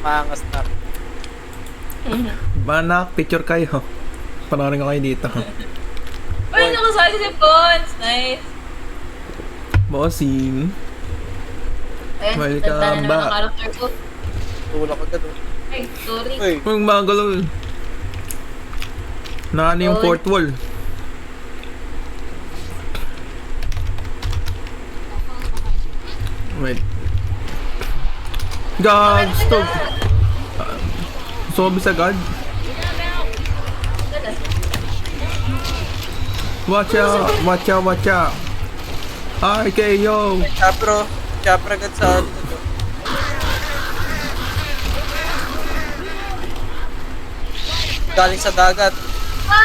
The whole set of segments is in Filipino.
Maangas na. Banak, picture kayo. Panoorin ko kayo dito. Uy, nakasali si Pons. Nice. Bossing. Ayan, Welcome tanda na naman back. ang character ko. Tulak agad oh. Ay, sorry. Uy, Ang magalaw. Ano yung Oy. fourth wall? Wait. God, stop. Sobi sa God. Watch out, watch out, watch out. RKO. chapter agad sa ano to. Galing sa dagat.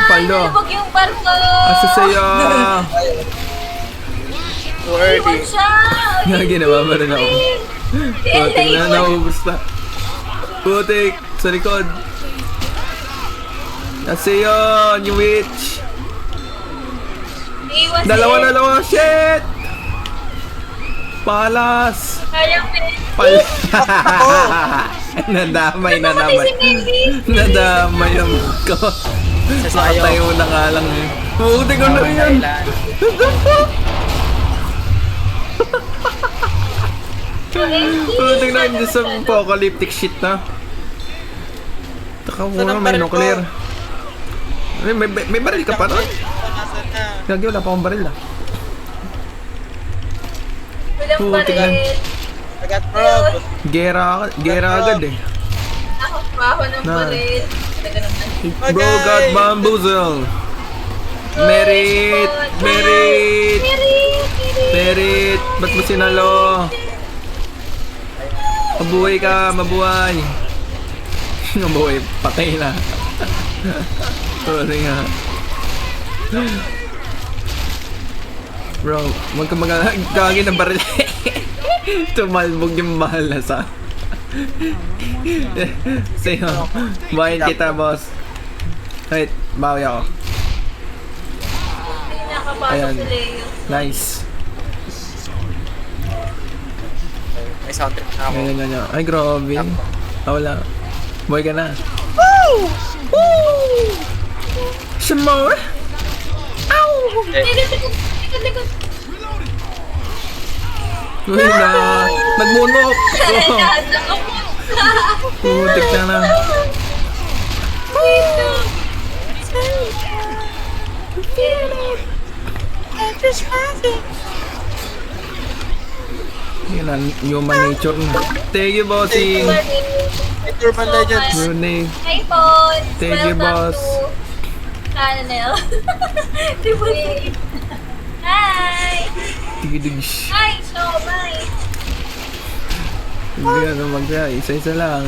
Palo. Nalubog yung barko. Asa sa'yo? Too Iwan early. siya. Nga, ginawa ba rin ako? Putik na, naubos na. Putik, sa likod. Asa yun, yung witch. Iwan si Dalawa, shit! Palas! Kayang Pal... Nadamay na Namatay naman. si Baby. Nadamay naman ko. Sasayaw. Nakatayo na nga lang eh. Putik ko na yan. Putik na yun sa apocalyptic shit na. Taka Saan muna, ang may baril ko? nuclear. May baril ka pa nun? Nasaan na? Gagi, wala pa akong baril ah. Walang Putik baril. I got prob. Gera agad eh. Nakapaho ng Na. baril. Taga naman. Bro got bamboozle. Merit! Merit! Merit! Ba't mo sinalo? Mabuhay ka, mabuhay! Mabuhay, patay na. Sorry nga. Bro, huwag ka magagagi ng baril. Tumalbog yung mahal na sa... Sa'yo, buhayin kita, boss. Wait, bawi ako. Hindi nakapasok Ayan. si Leo. Nice. May soundtrack na ako. Ganyan. Ay, grabe. Wala. Buhay ka na. Woo! Woo! Some more? Ow! Likod. Uy na! Nagmunok! Oh, putik ka na. Yun ang human nature na. Thank you, bossing. Urban Legends. Yun eh. Hi, Pons. Thank you, boss. Channel. Diba? Hi! Tigidigs. Hi, Shomai! Hindi ano magkaya. Isa-isa lang.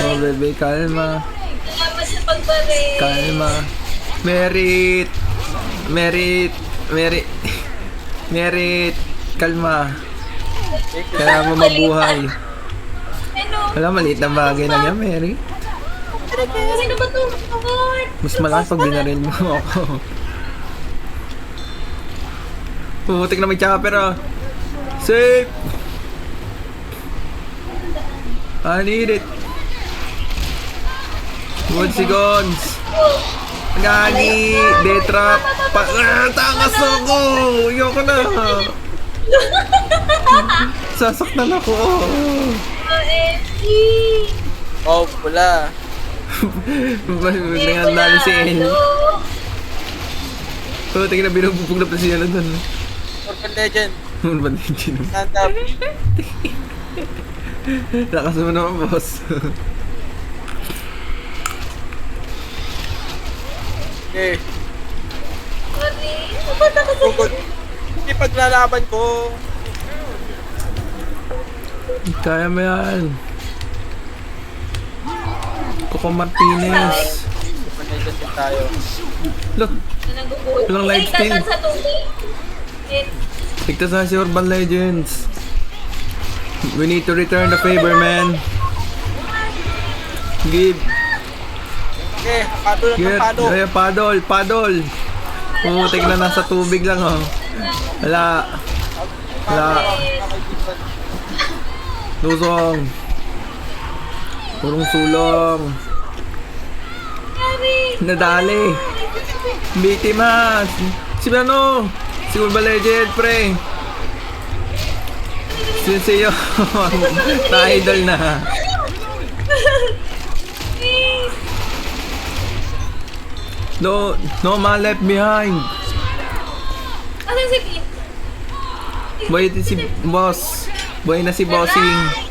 Oh, bebe, kalma. Salamat sa pagbaril. Kalma. Merit. Merit. Merit. Merit. Kalma. Kaya mo mabuhay. Hello! Wala, maliit na bagay lang yan, Mary. Sino ba ito? Mas malakas pag binaril mo ako. Putik na may chopper ah. Safe! I need it. Good si Gons. Gagi! Detrap! Tangas ako! Ayoko na! Sasaktan ako! OMG! Oh, pula. Biglang dali si El. Putik na binububog na pa siya na doon. Urban Legend. Ano ba din Stand up. Lakas mo naman, boss. Okay. Sorry. Ba't ako sa... Tungkol. Hindi paglalaban ko. Kaya mo yan. Coco Martinez. Urban Legend din tayo. Look, Naguguhit. Walang Ay, lifesteal. dapat sa tubig. ligtas na si Urban Legends. We need to return the favor, man. Give. Okay, paddle ng Get. paddle. Ay, paddle. Putik na nasa tubig lang, oh. Wala. Lusong. Purong sulong. Yari. Nadali. Biktima. Si ano? Si Mobile Legend, pre. Siyo. Na-idol na. Please. No man left behind. Asan si Pete? Boy, ito si boss. Boy na si bossing.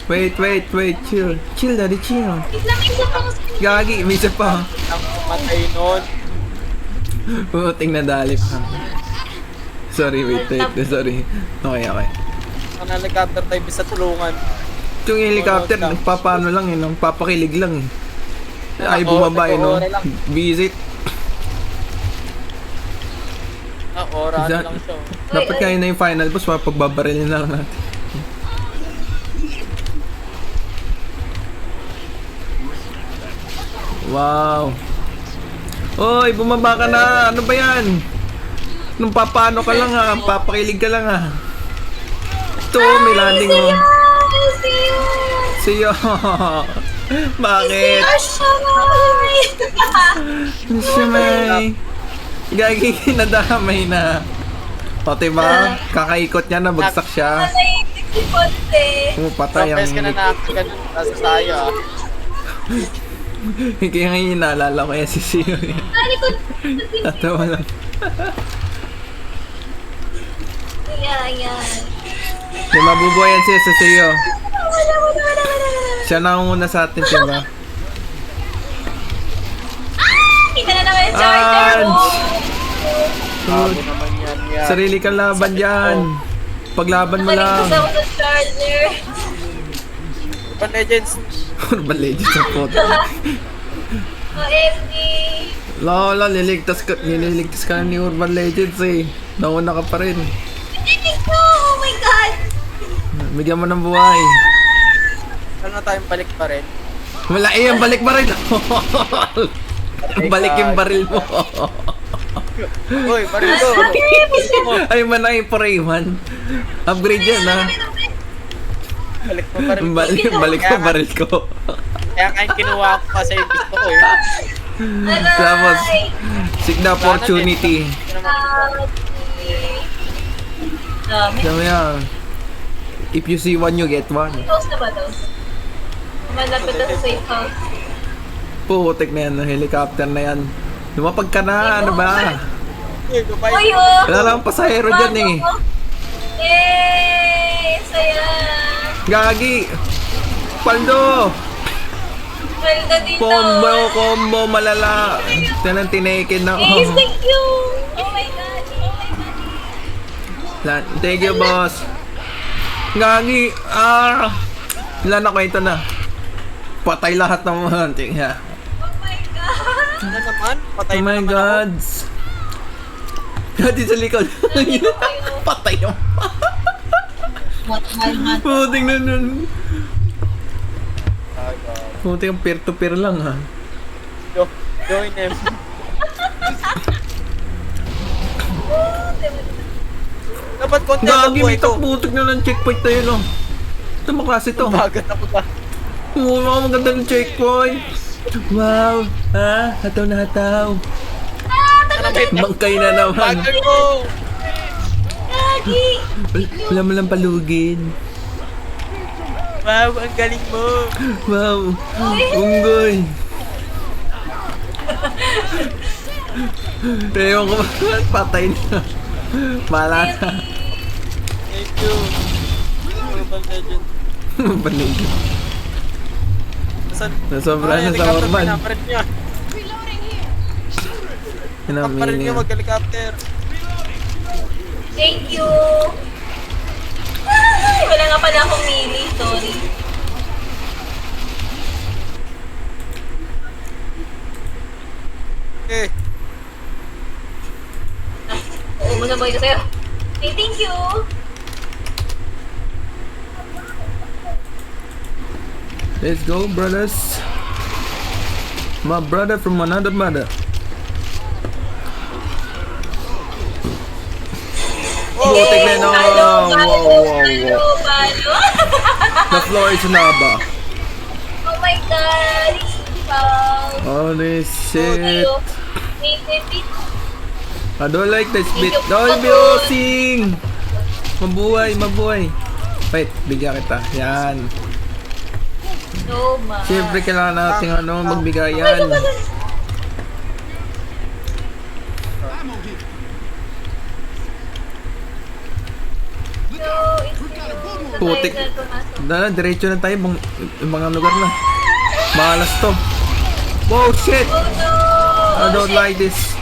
Wait. Chill. Chill, daddy, chill. Wait lang, isa pa kasi. Gagi, may isa pa. Ang matay nun. Puting nadali pa. Sorry, wait. Sorry. Okay. Ang helicopter tayo bisa tulungan. Yung helicopter, nagpapano lang eh, nagpapakilig lang eh. Ay, bumaba eh, no? Visit. Ora na lang siya. Dapat kaya na yung final boss, mapagbabarilin na lang natin. Wow. Oy, bumaba ka na. Ano ba yan? Nung papano ka lang ha, papakilig ka lang ha. Ito, may landing oh. See you. Siyo. Bakit? Siya may. Gagi, nadamay na. O, diba? Kakaikot niya, nabagsak siya. Nalaibig si Ponte. Patay ang... Ka na nakakagan sa tayo ah. Kaya ngayon naalala ko yan si Siyo. Ano ko? Tatawa lang. Ayan. Di mabubuhayan siya sa Siyo. Wala. Siya nangunguna sa atin, diba? Kita na naman yung charger mo. Bago naman yan. Sarili kang laban dyan. Paglaban mo lang. Nakaligtas ako ng charger. Urban Legends. Urban Legends sa photo. OMG. Lola, nililigtas ka ni Urban Legends eh. Nauna ka pa rin. Hindi ko. Oh my God. Bigyan mo ng buhay. Ano na tayong balik pa rin? Wala eh, ang balik baril. Balik yung baril mo. Uy, baril ko. Ay, manay for Rayman. Upgrade yan ha. Balik mo baril ko. Balik ko baril ko. Kaya kain kinuha ko kasi yung gusto ko eh. Tapos, seek the opportunity. Dami. Sabi yan. If you see one, you get one. Close na ba daw? Malapit na sa safe house. Putik na yan, no? Helicopter na yan. Lumapag ka na, ano ba? Uy, kapay. Uy, oh! Wala lang pasahero dyan eh. Yay! Saya! Gagi! Paldo! Malda dito! Combo, malala. Yan ang tinakin na. Yes, thank you! Oh my God! Thank you, boss. Gagi! Ilan ako ito na. Patay lahat ng mga hunting ha. Oh my God! Ano naman? Patay Oh na my naman God! Gati sa likod. Patay yung... Puting na nun. ako. Puting peer-to-peer lang ha. Join them. Dapat konti ang Gagi, buhay may ko. putik na ng checkpoint na yun oh. Ito mo klase to. Bagat ako ba? Oo, maganda ng checkpoint. Wow! Ha? Hataw na hataw. Bangkay na naman. Bagal ko! Gagi! Wala mo lang palugin. Wow, ang galing mo! Wow! Unggoy! Ewan ko ba? Patay na. Mala na. Thank you. Urban Legend. Banig. Nasaan? Nasobra na sa helicopter, Orban. pinaparin niya. Paparin niya Inaminin. mag-helicopter. Thank you! Ay, wala nga pala akong mili. Sorry. Okay. Oo, masabay ko sa'yo. Okay, thank you! Let's go, brothers. My brother from another mother. Butik na no. Palo, Wow, wow, wow. palo. The floor is lava. daddy. Wow. Holy shit. Wait. I don't like this bit. Thank you, Don't be Pagod. osing! Mabuhay. Wait, bigyan kita. Yan. No, ma. Siyempre kailangan natin magbigay Ay, yan. No, it's Putik. Diretso na tayo. Yung mga lugar na. Malas to. Wow, shit! Oh no! I don't like this.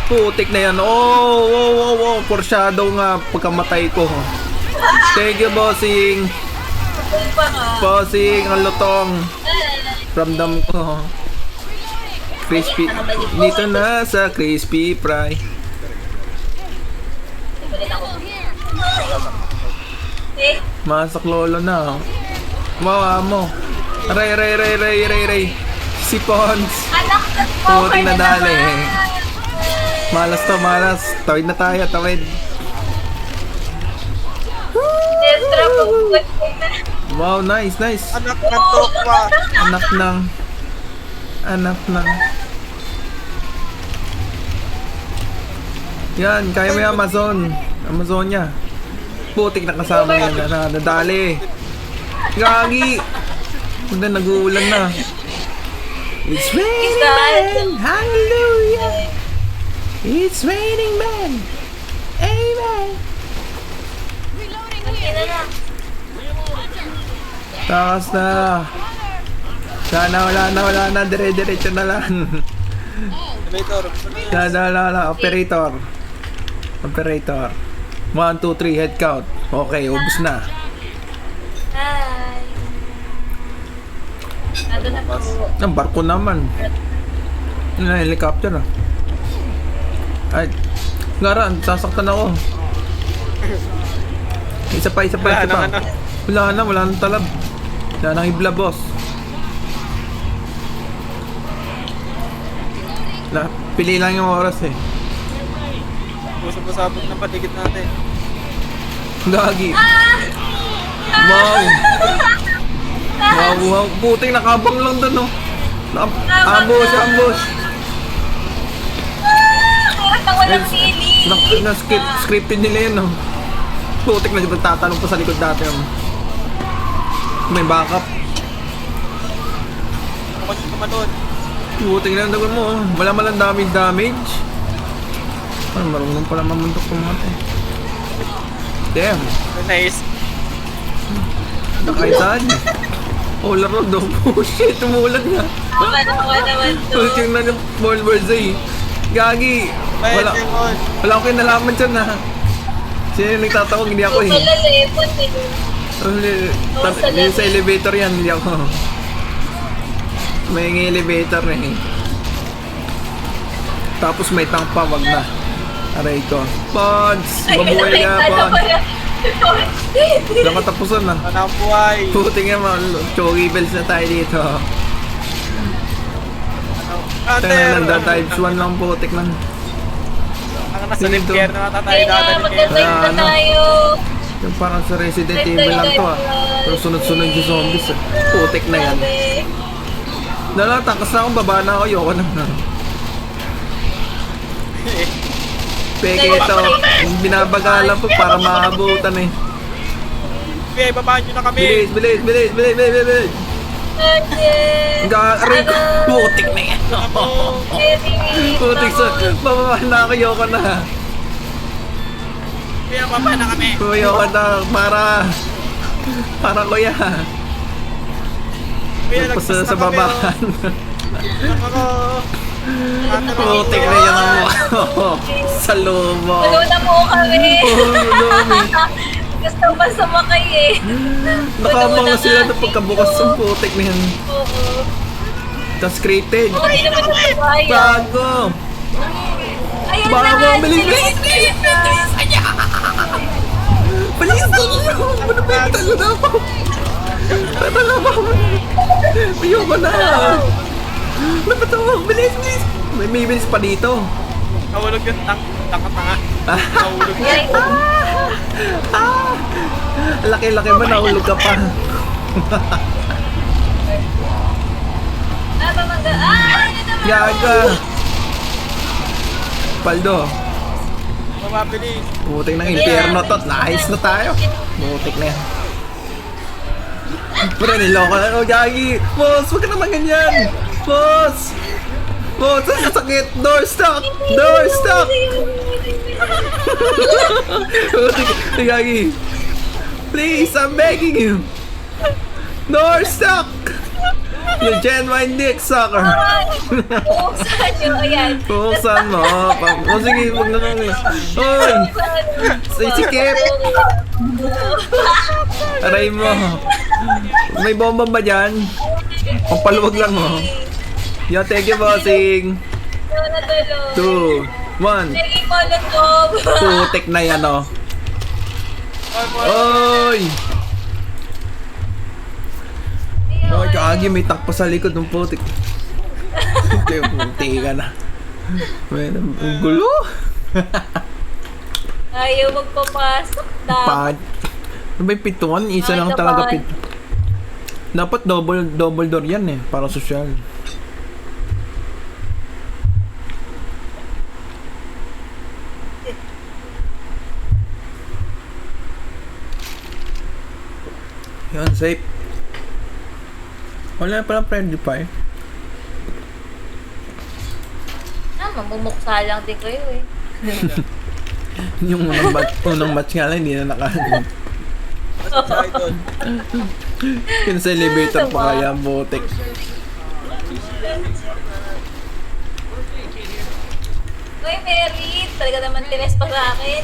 Putik na yan. Oh. Foreshadow nga pagkamatay ko. Thank you, bossing. Tuloy pa ka. Bossing, ang lutong. Ramdam ko. Crispy. Dito na sa crispy fry. Balik ako. Eh, Masak lolo na. Mawa mo. Ray. Si Pons. anak na Putik na dali. Malas. Tawid na tayo. Destra, pagbuhat ko na. Wow, nice. Anak ng tokwa. Anak ng. Yan, kaya mo yung Amazonia. Putik na kasama yan. Nadali. Gagi. Hindi, nag-uulan na. It's raining man. Hallelujah. It's raining man. Amen. Ina na. Takas na. Sana wala na. Dire-diretso na lang. Elevator. Operator. 1, 2, 3, head count. Okay, ubus na. Hi. Nandun na po. Ang barko naman. Yun na, helicopter ah. Ay, Ngaran, sasaktan ako. Isa pa. Wala nang talab. Wala nang ibla, boss. Pili lang yung oras eh. Pusap-pusapot na patigit natin. Gagi. Wow. Puting nakabang lang dun oh. Ambush. Hirap na walang sili. Scripted nila yun oh. Putik na tatanong pa sa likod dati oh. May backup. Kung ka man doon. Putik na ang mo oh. Wala malang damage. Marunong pala mamundok ng mga to. Damn. Nice. Nakaitan. Laro daw. Oh shit, tumulan nga. Naman to. Putik na yung ball birthday. Gagi. Wala akong kinalaman dyan ha. Sino yung nagtatawag? Hindi ako eh. Wala lepon eh. Yung sa elevator yan, hindi ako. May elevator eh. Tapos may tank pa, wag na. Aray ko. Pods! Mabuhay ka, Pods! Wala katapusan na. Anang buhay. Puting nga mga chogi bells na tayo dito. Ito na lang, times 1 lang putik lang. Ang nasa limpyer na tayo dadalhin. Magdadrive na tayo. Yung parang sa Resident Evil lang to ah. Pero sunod-sunod yung zombies ah. Putik na yan. Takas na akong baba na ako. Yoko na. Peke ito. Binabagalan po para maabutan eh. Okay, babaan nyo na kami. Bilis. Aray ko. Putik na yan. Putik sa. Bababa na ako. Yoko na. Kaya baba na kami. Yoko na. Para kuya. Pagpasa sa babaan. Ako. Putik na yan ang mukha. Sa lumo. Ano na po kami? Dami. Gusto pa sumakay eh. Nakabang na sila na pagkabukas ng putik na yan. Oo. Tapos scripted. Okay naman sa bahay. Bago. Ayan Bago. na. Bilis. Bilis. Ano ba yung talo na ako? Talo na ako. Ayoko na. Ano ba ito? Bilis. May bilis pa dito. Nahulog yung tanga. Nahulog Ay, Laki-laki ba nahulog ka pa? Gaga! Paldo. Mababilis. Butik ng impyerno to. Nice na tayo. Butik na yan. Pero niloko na. Oh, Gagi! Boss, huwag ka naman ganyan! Boss! Boss, ang sakit! Door stuck! Door stuck! Gagi! Please, I'm begging you! Door stuck! You genuine dick sucker! Buksan nyo, ayan. Buksan mo. O sige, huwag na lang. Hoy! Sikip! Aray mo. May bomba ba dyan? Pampaluwag lang mo. Yo, thank you, bossing. Natulog. 2, 1. Naging molotov. Putik na yan, oh. Oy! Ay, kaagi, may takpa sa likod ng putik. Putik ka na. May ang gulo. Ayaw magpapasok. Pat. Ano ba yung pituan? Isa Ay, lang naman. talaga pit. Dapat double door yan eh, para social. Yan, safe. Wala palang friendly fire. Mamumuksa lang din kayo eh. Yung unang match nga lang, hindi na nakaano. Idol. Yun sa elevator pa kaya ang botek. Uy, Mary, talaga naman tines pa sa akin.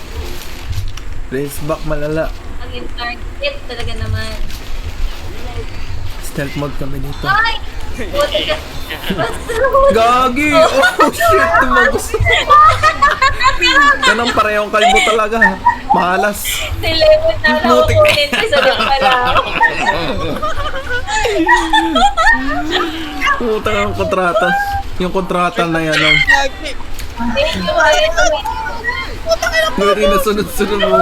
Race back malala. Ang yung target talaga naman. Stealth mode kami dito. Ay! Buti ka. Gagi! Oh shit! Tumagos. Ganun parehong kalbo talaga. Malas. Nilimot na lang Buti. kukunin sa lang pala. Puta ng kontrata. Yung kontrata na yan. Oh. Gagi. Thank you, ayaw. Hindi na sunod-sunod mo.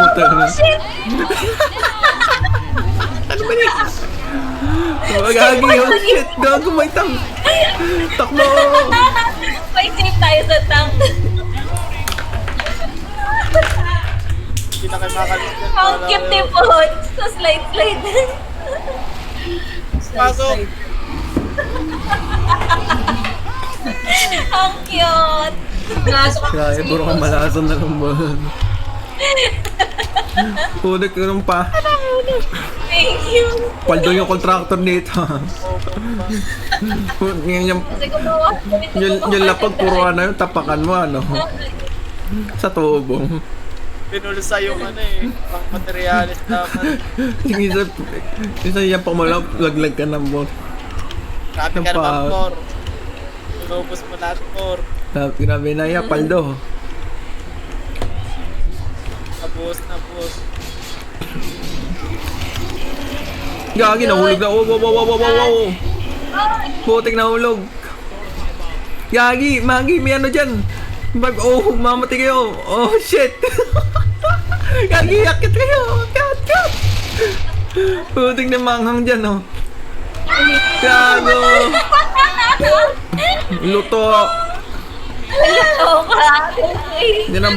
Ano ba niya? Oh, Gagi! Oh shit! Gago may tang. Takbo! May save tayo sa tank. Hindi na kayo makalimutan. Ang cute ni Pons. So slide. Pasok. Ang cute. Kaya, puro kang malasan na lang ba? Pulik yun pa. Thank you. Paldo yung contractor dito. yung Kasi gumawa. yung lapag puro ano yung tapakan mo ano. Sa tubo. Pinulsa yung ano eh. Pang materialis naman. Sige, isa yan pang malap, laglag ka ng bot. Grabe ka naman, Por. Inubos mo lahat, Por. Grabe na yan, paldo. Nabuhos. Gagi, nahulog na. Wow. Putik nahulog. Gagi, Magi, may ano dyan. Mamatay kayo. Oh, shit. Gagi, yakit kayo. Cut. Putik na manghang dyan, oh. Gago. Luto. Hello ka. Yan ang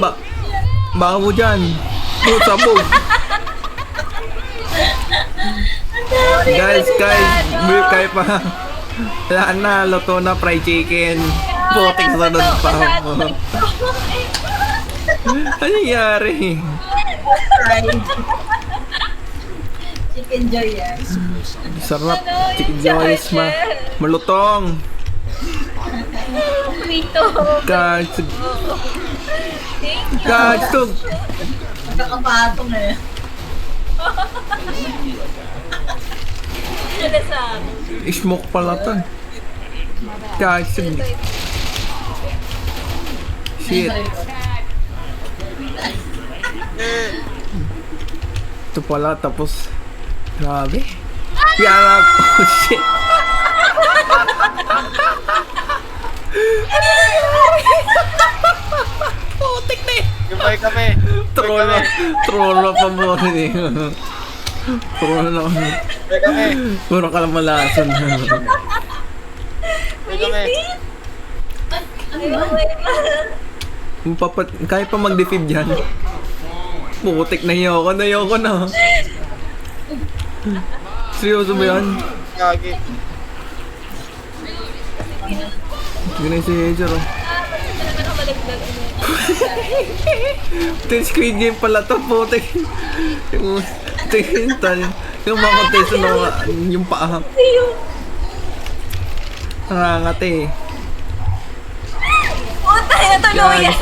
baka mo dyan. Sabog. Guys, kaya pa. Wala na, luto na fried chicken. Putik sa doon pa. Ano nangyari? Chicken joy yan. Sarap. Chicken joys malutong. Prito. Guys, Thank you. guys, tug. Nakakapatong eh. Ano sa akin? Smoke pala to. Guys, shit. Ito pala, tapos grabe. Yan. Oh shit. Putik na eh. Gabay kami. Troll pa mo rin eh. Troll na kami. Gabay kami. Puro kalamalasan. Gabay kami. Kaya pa mag-defib dyan. Putik na ayoko na. Seryoso ba yan? Gagi. Ganun si Hazer, oh. Ito yung Squid Game pala to, putik. Yung mga contestant na yung paa. Nangangati eh. Puta, natuluyan.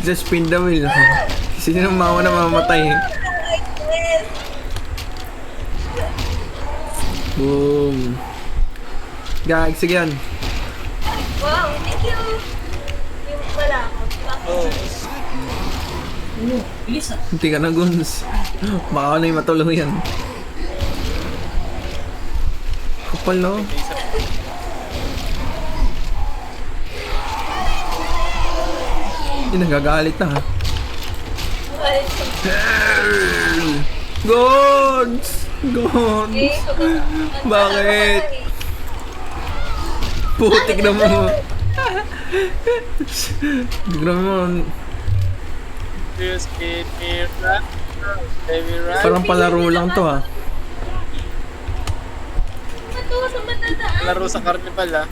Just spin the wheel. Sino nang mauna mamatay eh. Boom. Gag, sige yan. Wow, thank you. Yung pala ako. Oh. Hindi ka na, Guns. Baka ako na yung matuluyan. Kapal, no? Nagagalit na, ha? Guns! Guns! Bakit? Putik na mo. Grabe mo. You spin me right. Baby right. Parang palaro lang to, ha? Natuwa sa matandaan. Laro sa carnival ah.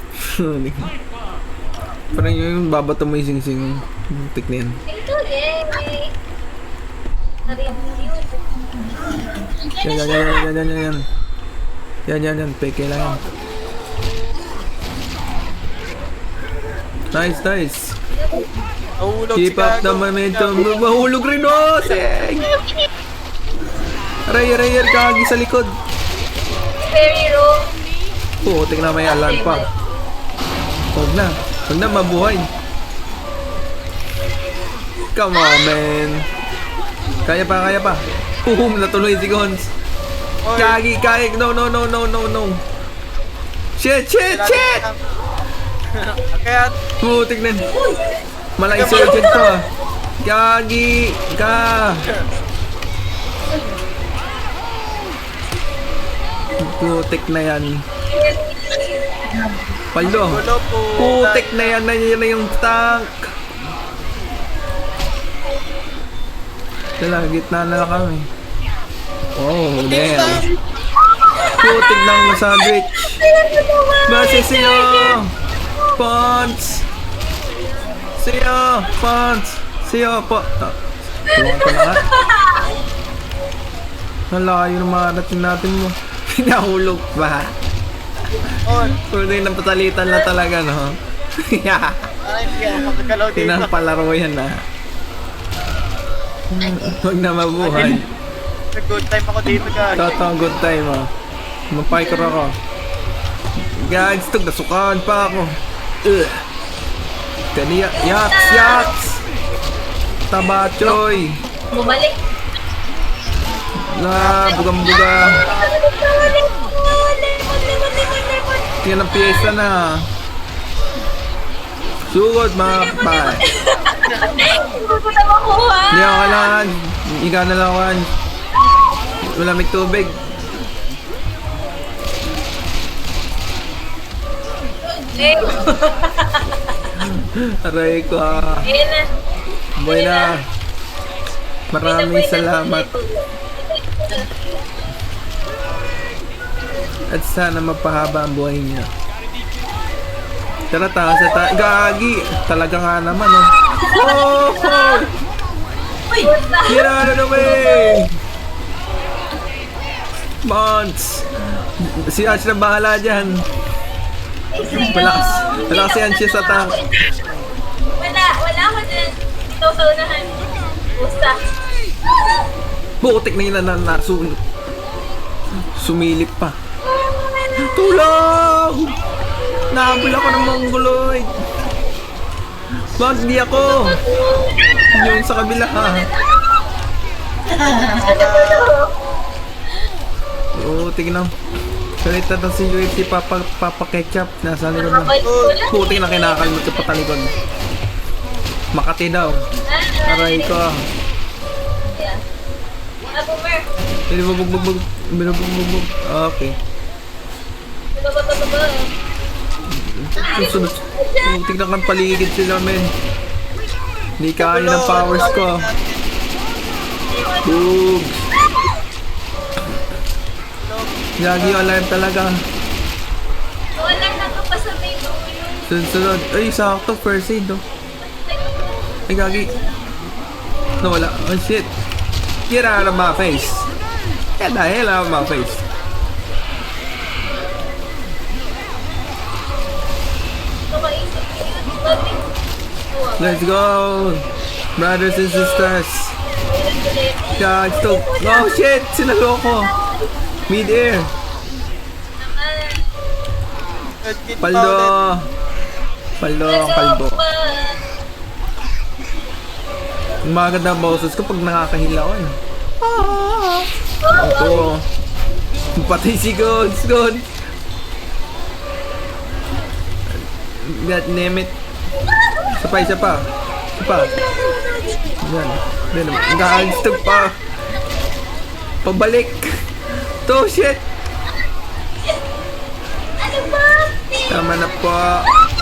Parang yung babato mo yung sing-sing. Putik na yan. Ito, yay! Narinig yun. Yan. Peke lang yan. Nice. Nahulog Keep up the momentum. Mahulog rin, oh! Seng! Aray, kagi sa likod. Very wrong. Putik na may alarm pa. Huwag na, mabuhay. Come on, man. Kaya pa. Boom, natuloy si Gons. Oy. Kagi. No. Shit. Kaya Putik na. Malay surgeon to, ah. Kagi ka. Putik na yan. Palo. gulo po. Putik na yan na yung tank. Dala, gitna na lang kami. Oh, damn. Putik ng sandwich. Base siya. Pants. Siya. Tulungan ko na nga. Nalayo na marating natin mo. Pinahulog pa. On. Puro din ng patalitan na talaga, no? Ay, hindi ako makagalaw dito. Pinapalaro yan, na. Huwag na mabuhay. Nag-good time ako dito, guys. Totoo, good time, oh. Mapikor ako. Gags, tug, nasukaan pa ako. Kani, yaks! Tabachoy! Bumalik. Bugang-buga. Yan ang piyesa na. Sugod, mga kapay. Hindi ko na makuha. Hindi ako kailangan. Ikaw na lang ako. Wala may tubig. Eh, Aray ko, ha. ayun na. Boy na. Maraming salamat. At sana mapahaba ang buhay niya. Tara, Gagi! Talaga nga naman, oh. Oh! Uy! Get out of the way! Monts! Si Ash na bahala dyan. Malakas si Anshi sa tank. Wala ako dyan. Ito sa unahan. Busta. Butik na yun na sumilip pa. Tulong! Nahabol ako ng mongoloid. Bakit di ako? Yung sa kabila, ha? Oo, tingnan. Galit na si UFC Papa Ketchup. Nasa likod na. Putik na kinakalmot sa patalikod. Makati daw. Aray ko. Boomer. Binubugbog. Okay. Baba. Susunod. Tignan kang paligid sila, men. Hindi kaya ng powers ko. Boog. Gagi yung alarm talaga. Wala na to pa sa main ulo. Sunod. Ay, sakto. First aid, oh. Ay, gagi. Nawala. Oh, shit. Get out of my face. Get the hell out of my face. Kamaisip ko yun. Let's go. Brothers and sisters. God, stop. Oh, shit. Sinaloko. Mid-air. Paldo. Paldo ang kalbo. Ang maganda ang boses ko pag nakakahila ko. Ito. Patay si Gods. God damn it. Isa pa, isa pa. Isa pa. Yan. Yan naman. Nag-aanstag pa. Pabalik. To, shit. Ano ba? Tama na po.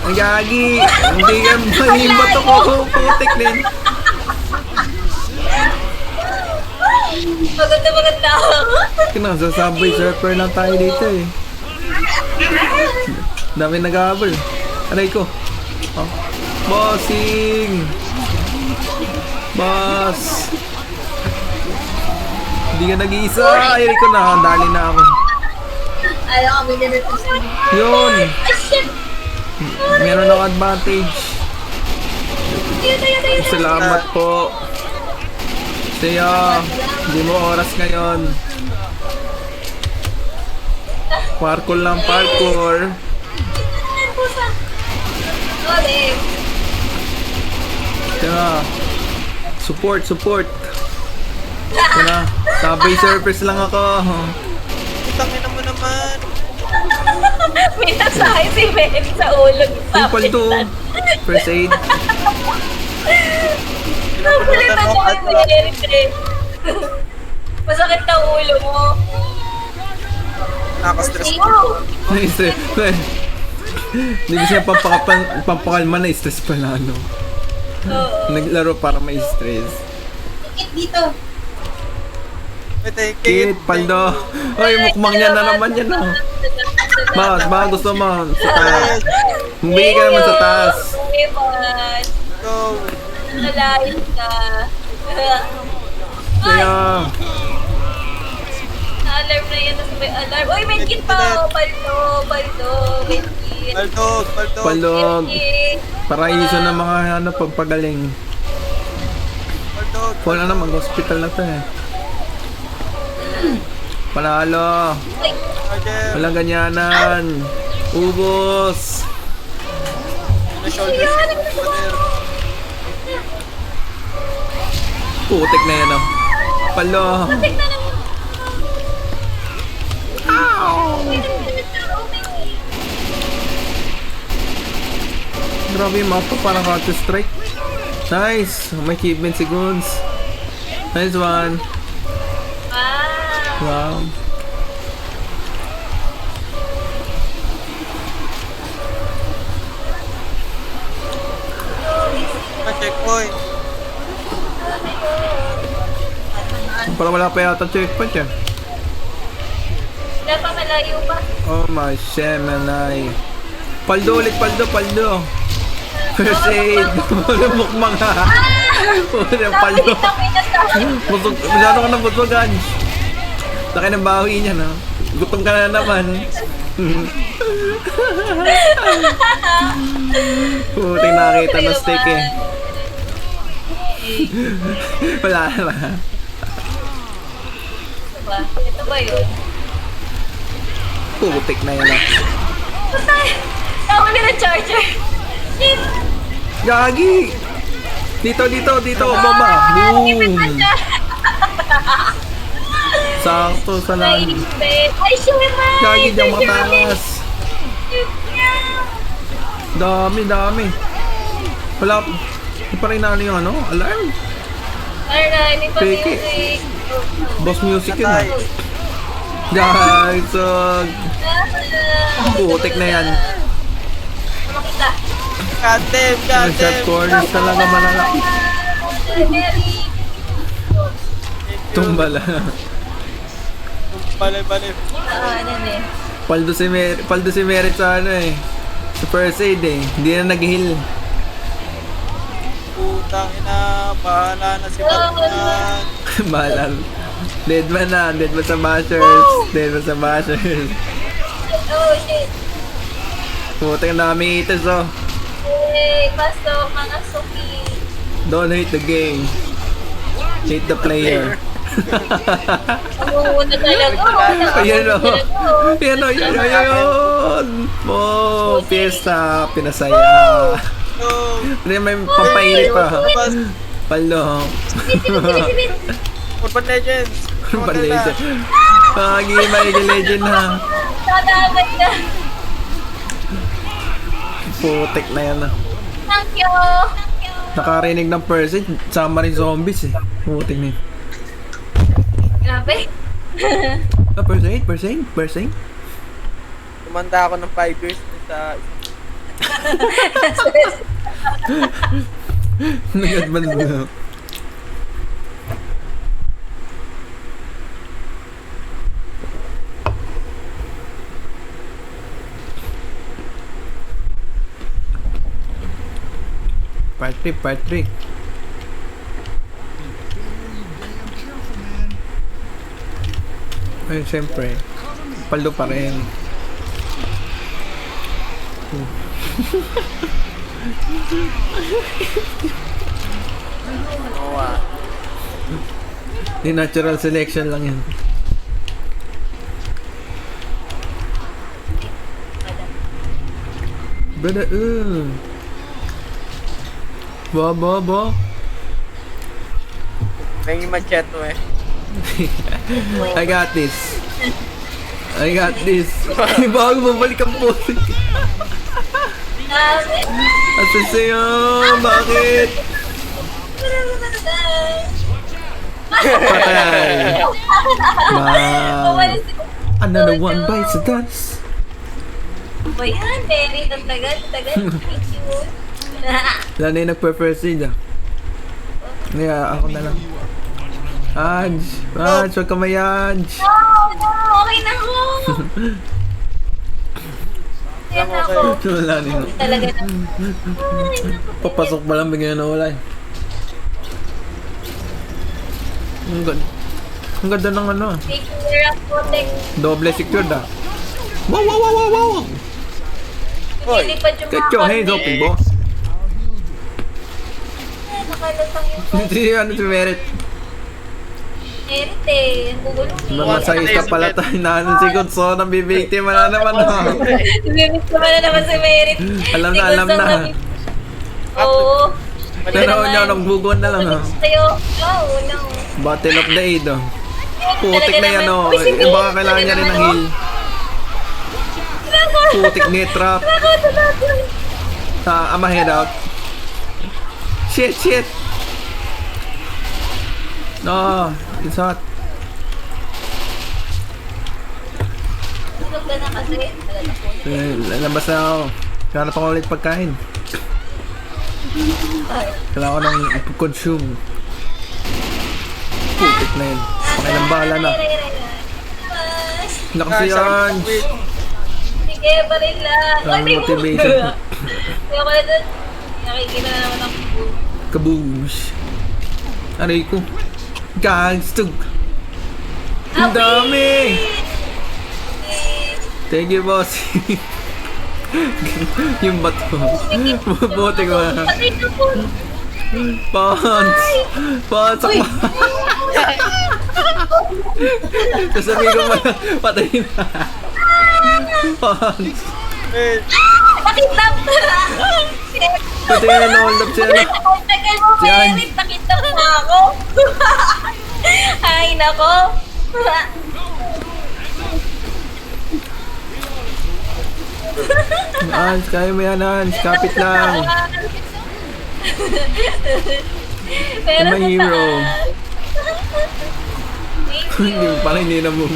Ang gagi. Hindi ka malimbat ako. Putik din. Maganda. Kina, sa subway surfer lang tayo dito eh. Dami nag-aabol. Aray ko. Oh. Bossing! Boss! Hindi ka nag-iisa. Aray ko na. Dali na ako. Ayaw kami na nito sa Yun! Ay, shit! Meron ako advantage. Yun. Salamat po. Saya, hindi mo oras ngayon. Parkour lang, parkour. Pusa. Ole. Kaya, support. Kaya, subway surfers lang ako. Tangin mo naman. May nasahay si Ben sa ulo. Yung paldo, first aid. Nakulit ako kay Eric. Masakit na ulo mo. Nakaka-stress ko. Na-stress. Hindi ko siya pampakalma, na-stress pala, no? Oo. Naglaro para ma-stress. Ikit dito. Kit, paldo. Ay, mukmang niya na naman yan, no? Baka gusto mo sa taas. Bumili ka naman sa taas. Okay, man. Go. Nalayan ka. Kaya, Na-alarm na yan. Tapos may alarm. Uy, may kit pa. Oh. Paldo. May kit. Baldog. palog. Kit. Paraiso ng mga pagpagaling. Baldog. Wala na, mag-hospital na to eh. Panalo. Ay, Roger. Walang ganyanan. Ubos. Na shoulder. Brother. Putik na yan, oh. Palo. tignan na mo. Grabe yung mapa, parang Counter Strike. Nice. May achievement si Guns. Nice one. Wow. Checkpoint. Parang wala pa yata checkpoint eh. Wala pa, malayo pa. Oh my shemanay. Paldo ulit, paldo. First aid. Wala mukmang ha. Wala paldo. Busog, masyado ka ng busogan. Laki ng bawi niya, no? Gutom ka na naman. Puting nakita na steak eh. Wala na. Ito ba yun? Putik na yan ah. Patay! Ako na charger. Shit! Gagi! Dito, baba. Boom! Sakto sa Ay, lang. ay, shimmer! Gagi diyang matalas. Dami. Wala. Hindi pa rin na ano yung ano? Alarm? Alright, hindi pa Peke. music. Boss music yun ah. Guys, putik na yan. na. God damn, God Ang shot damn. corners talaga malala. Mary. Tumba lang. Bale. Ano eh. Paldo si Merit sa ano eh. Sa first aid eh. Hindi na nag-heal. Putang ina, bahala na si Batman. Malal. Deadman na. Deadman sa bashers. Deadman sa bashers. Oh, shit. Putang dami itas oh. Hey, pasok mga suki. Don't hate the game. Hate the player. Umuuna talaga. Ayan o. Ayan o. Ayan. Oh, fiesta. Pinasaya. No. May pampairit pa. Paldo. Sibit. Urban Legends. Urban Legend. May legend na. Tatagal na. Putek na yan ah. Thank you. Nakarinig ng person, sama rin zombies eh. Putek na yun. Grabe. Ah, person? Tumanda ako ng 5 years sa... Nagadman na. Part 3. Ay, siyempre. Paldo pa rin. Noah. Di natural selection lang yan. Brother, Ba. May machete eh. I got this. Bago mabalik ang putik. Grabe. Asa sa'yo? Bakit? Patay. Wow. Umalis si- Another one bites the dust. O yan, Mary. Ang tagal. Thank you. Lalo na yung nagpe-first aid ah. Yeah, ako na lang. Anj, wag ka mayanj. No, okay na ako. Yan na ako. Wala nila. Talaga na. Papasok pa lang bigyan na wala eh. Ang ganda ng ano. Take care of protect. Doble secured ah. Wow. Hoy. Lilipad yung Get your hands open, boss. Nakalatang yung Hindi ano si Merit. Merit eh. Ang gugulo eh. Masayista pala tayo na ano si Gonzo nang bibiktima na naman ah. Bibig ko na naman si Merit. Alam na, Si alam Gonzalo na. Oo. Pero niya nagbugon na lang ah. Sa'yo. Oo, no. Battle of the Aid oh. Putik na yan oh. Baka kailangan niya rin ng heal. Putik ni trap. I'm a head out. Shit. No, it's hot. Tulog ka na kasi. Lalabas na ako. Kaya pa ulit pagkain. Kailangan ko nang consume. Putik na yun. Pakailang bahala na. Lakas si Anj. Sige, baril lang. Ang motivation. Kaya ko na doon. Nakikita na naman ako. Kaboosh. Aray ko. Gangstug. Ang dami. Thank you, boss. Yung bato. Buti ko na. Patay ka po. Pons! Pons! Sasabihin ko pala, patay na. Pons! Eh, Nakitap! Pati na na-hold up siya na. Ang tagal mo, Yan. Merit. Nakitap na ako. Ay, nako. Ans, kaya mo yan, Ans. Kapit lang. Pero My hero. Thank you. Hindi, parang hindi na mo.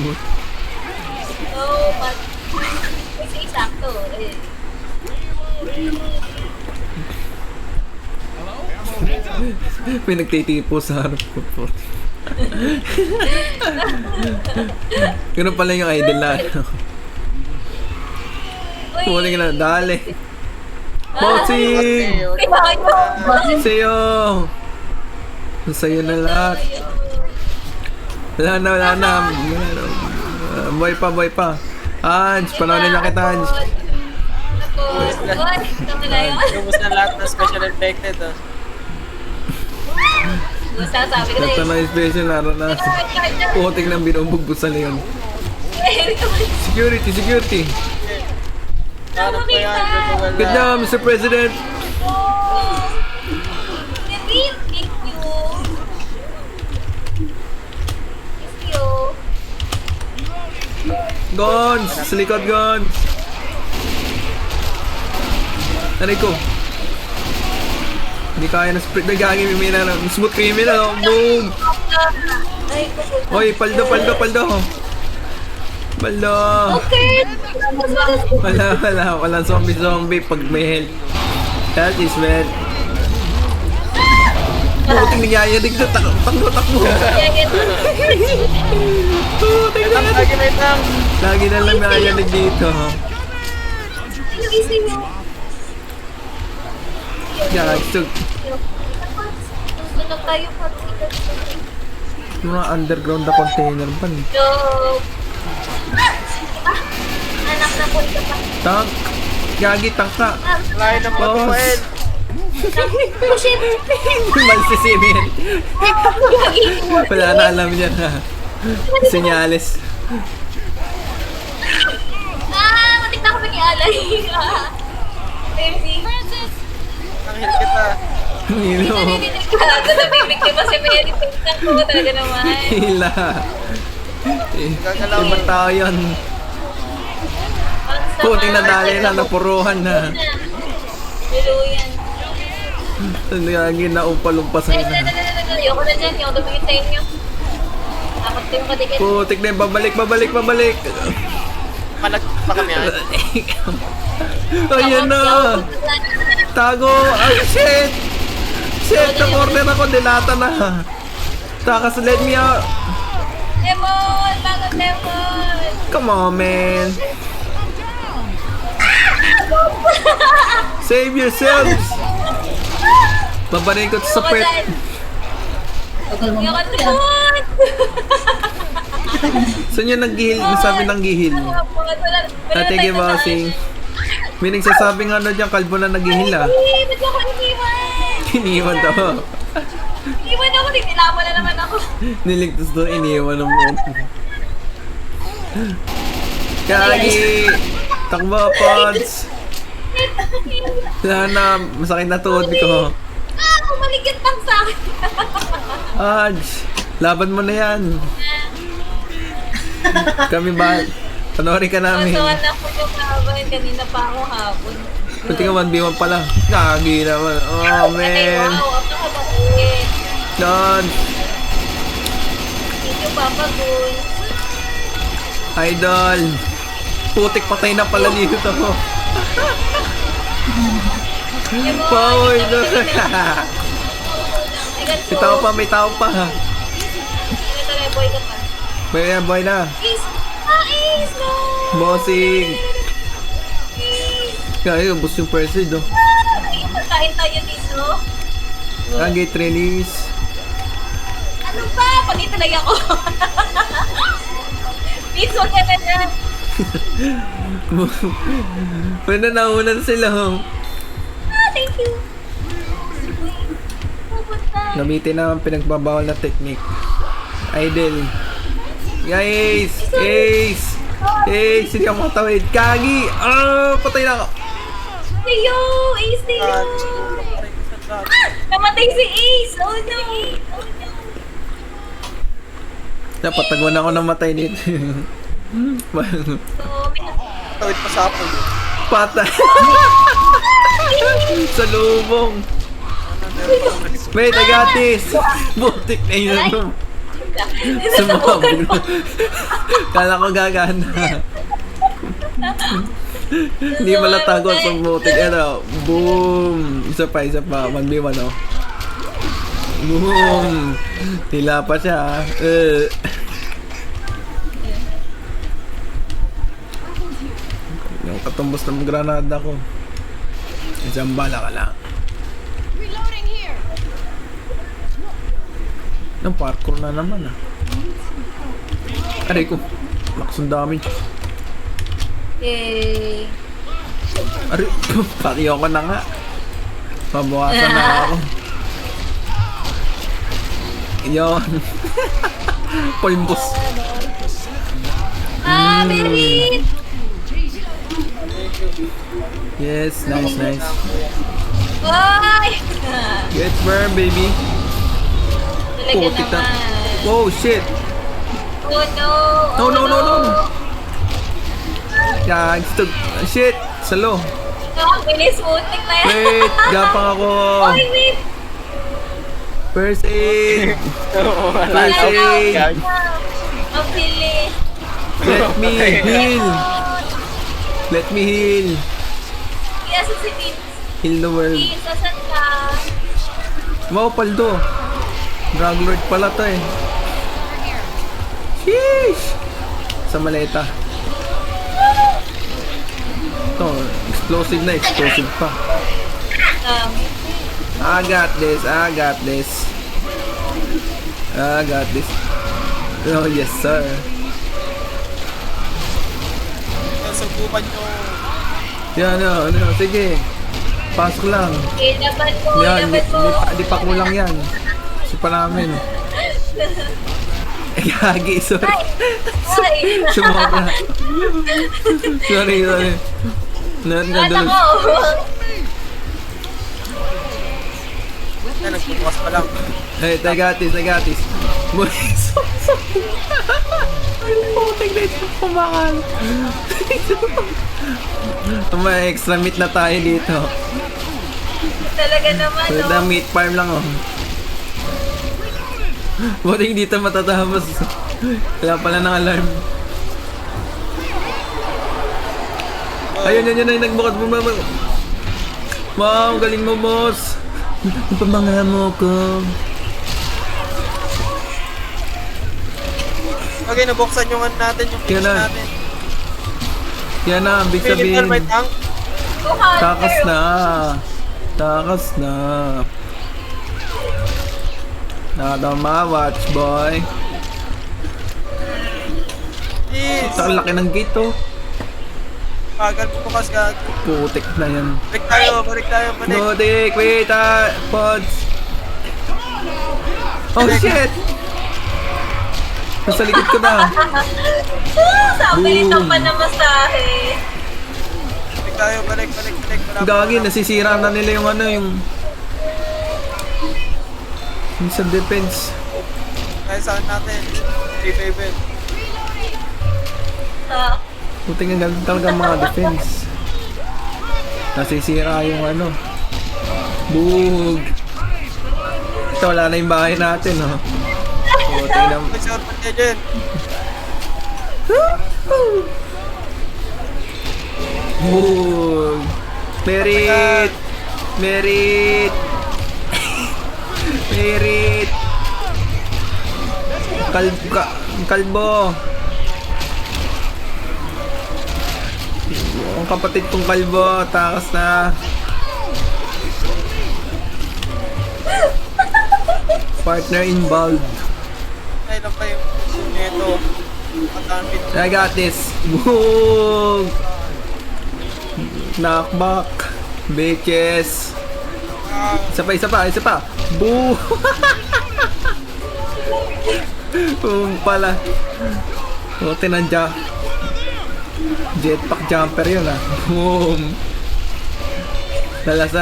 Oh, but... Kasi sakto eh. May nagtitipo sa harap ko po. Ganun pala yung idol na ano. Uy! Huli ka na, dali. Bossing! Kailangan Sa'yo! Sa'yo na lahat. Wala na, wala na. Boy pa. Hans, panoorin na kita, Hans. Ubus na lahat ng special infected. Oh. Sasabi ko na Ito na yung special naranasan. Putik nang binubugbog sa leon. Security. Ano pa yan? Google Good na. job, Mr. President. Neville, thank you. Thank you. Gons! Sa likod, Gons! Aray ko. Hindi kaya na split na gagi. May na smooth criminal. Boom! Ay, kukulta. Oy, paldo. Paldo! Okay. Walang zombie pag may health. Health is well. Puting nangyayari dito. Takbo. Puting Ang nangyayari. lagi na itang. Lagi na lang nangyayari dito. Gising mo. Gagsog. Sunog tayo pa. Mga underground na container ba? Joke. Anak na punta pa. Tank! Gagi, tank ka! Layo ng mga Boss. papain. Oh shit. Mal si Simeon. Wala na alam niya na. Senyales. Matik na ako nag-ialay. Baby. Ang hil kita. Hilo. Gago na bibigti pa si Mary. Tingnan ko talaga naman. Hila. Gagalaw. Ibang tao yun. Puting nadali na, napuruhan na. Niluyan. Gagi, naumpalumpa sa'yo na. Ayoko na dyan. Ayoko tumingin sa inyo. Takot ko yung katikit. Putik na yun, babalik. Malag pa kami yan. Ayun na. Tago. Ay, shit. Na corner ako, dilata na. Takas, let me out. Lemon! Bago lemon! Come on, man. Save yourselves. Babarin ko sa pet. Ayoko lemon! Saan yung nag-gihil? Nasabi ng gihil. Ate bossing. May nagsasabing ano dyan, kalbo na nag-gihil ah. Ba't ako iniwan? Iniwan daw. Iniwan ako, tinilaban na naman ako. Niligtas doon, iniwan ng mo. Kagi! Takbo, Pods! Wala na, masakit na tuhod ko. Umaligit lang sa akin. Pods! Laban mo na yan. Kami ba? Panoorin ka namin. Masawan ako yung habang kanina pa ako hapon. Pati ka 1v1 pala. Kagi naman. Oh, man. Wow, ako kabait. Don! Thank you, Papa Gun. Idol! Putik, patay na pala dito. Power doon! May tao pa. Ito na, boy ka pa. Boy na. Ace! Ace! No! Bossing! Ace! Kaya, ubos yung first aid, oh. Ay, pagkain tayo dito. Gate release. Ano ba? Pati talaga ako. Please, huwag ka na dyan. Pwede naunan sila, oh. Thank you. Pupunta. Gamitin na ang pinagbabawal na technique. Idol. Guys! Ace! Ace! Hindi ako matawid. Kagi! Patay na ako. Ayo! Ace na yun! Namatay si Ace! Oh no! Dapat tagwan ako ng matay nito. So, Tawid pa sa apol. Patay! Sa lubong! Wait, I got this! Butik na yun. Sumabog. Kala ko gagana. Hindi malatago sa butik. Ano, boom. Isa pa. 1v1 oh. Boom. Tila pa siya. Yung katumbos ng granada ko. Isang bala ka lang. Ang parkour na naman ah. Aray ko. Lakas ang damage. Yay. Aray, pati ako na nga. Mabawasan na ako. Yun. Pulmbos. Merit! Yes, nice. Ay! Get burn, baby. Talaga Putik na. naman. Oh, shit. Oh no! No. Yan, shit. Salo. Bilis, putik na yan. Wait, gapang ako. Oy, wait! First aid. First aid. Ang bilis. Let me heal. Let me heal. Kaya sa si Vince. Heal the world. Vince, asan ka? Wow, paldo. Drug lord pala to eh. Sheesh! Sa maleta. Ito, explosive pa. I got this. Oh, yes, sir. Subukan nyo. Yan, sige. Pasok lang. Laban mo, Yan, laban mo. di pa kulang yan. Kasi pa namin. Gagi, sorry. Ay! Sumobra. Sorry. Anak ko! Nagbubukas pa lang. Hey, I got this. Putik na ito kumakal. May extra meat na tayo dito. Talaga naman, Pwede no? na meat farm lang oh. Buti hindi ito matatapos. Kaya pala ng alarm. Ayun, nagbukas mo. Wow, galing mo, boss. Ipamanga mo ko. Okay, nabuksan yung ano natin, yung Yan fish na. natin. Yan na, big Militar sabihin. may tank. 200. Takas na. Nakatama, watch boy. Jeez. Ang laki ng gate oh. Pagal bukas ka. Putik na yan. Balik tayo. Putik, wait pods. Oh shit! Nasa likod ko na. Sabi nito Boom. pa na masahe. Balik. Wala pa. Gagi, nasisira na nila yung yung sa defense. Kaya saan natin? 3-5. Putik ang galing talaga ang mga defense. Nasisira yung Bug! Ito, wala na yung bahay natin, oh. Putik na. Mag-short pa kayo dyan. Bug! Merit! Kalbo! Ang kapatid kong kalbo, takas na. Partner involved. Ay, lang pa yung neto. Matamit. I got this. Boom! Knockback. Bitches. Isa pa. Boom! Boom pala. Buti nandiyan. Jetpack jumper yun ah. Boom! Last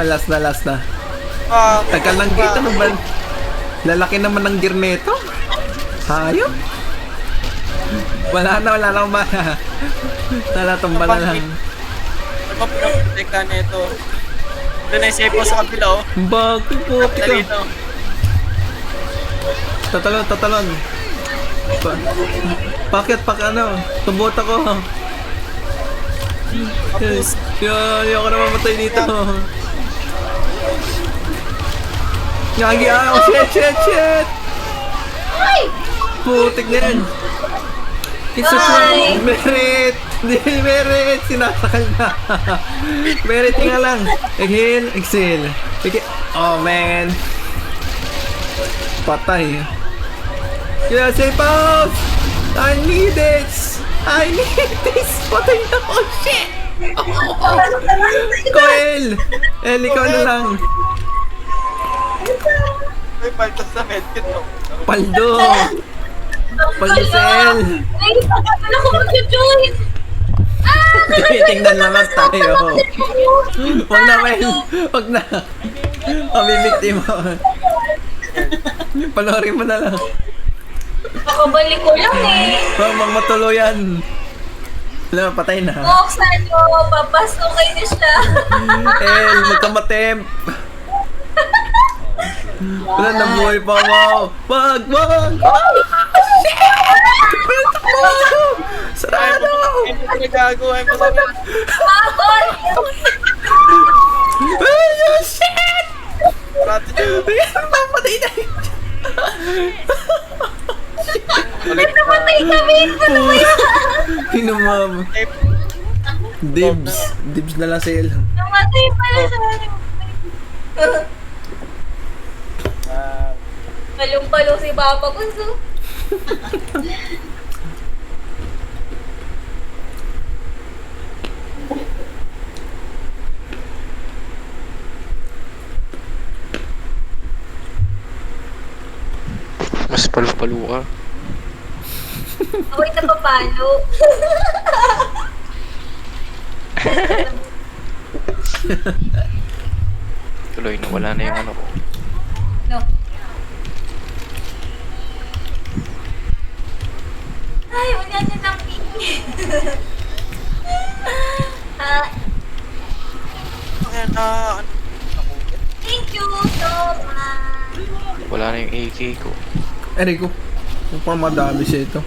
na. Tagal ng gate, ano ba? Lalaki naman ng gear neto. Hayop. Wala na akong bala. Tala, tumbala lang. Ano ba pinaprotekta neto? Doon na yung safe mo sa kabila, oh. Bago po, Talito. Tatalon. Pakit, tubot ako. Yan, ayoko na mamatay dito. Ngagi ako, shit! Putik na yan. It's a Bye. Merit! Hindi, Merit! Sinasakal na. Merit, nga lang. Exhale. Oh, man. Patay. Yeah, say pause! I need this! Patay na ako, shit! Coil! Ikaw na lang. May paltas sa medkit mo. Paldo! Pandesal! Ay, pagkakala ko mag-join! Tingnan naman tayo. Huwag na, men. Huwag na. Mamimikti mo. Panorin mo na lang. Nakabalik ko lang eh. Huwag matuluyan. Wala, patay na. Buksan mo, papasukay na siya. Magkamatemp. Wala na buhay pa, wow. Wag! Sarado! Ay, mo nagagawa. Ay, mo sabi. Bakol! Ay, shit! Rato niya. Mamatay na yun. Namatay kami! Hinumam. Dibs na lang sa'yo lang. Namatay pala sa akin. Palong-palong si Papa Kunso. Mas palo-palo ka. Ako'y napapalo. Tuloy na wala na yung ano ko. No. Ay, wala na ng piki. Kaya na, ano, Thank you so much. Wala na yung AK ko. Rico, mukhang madami siya ito.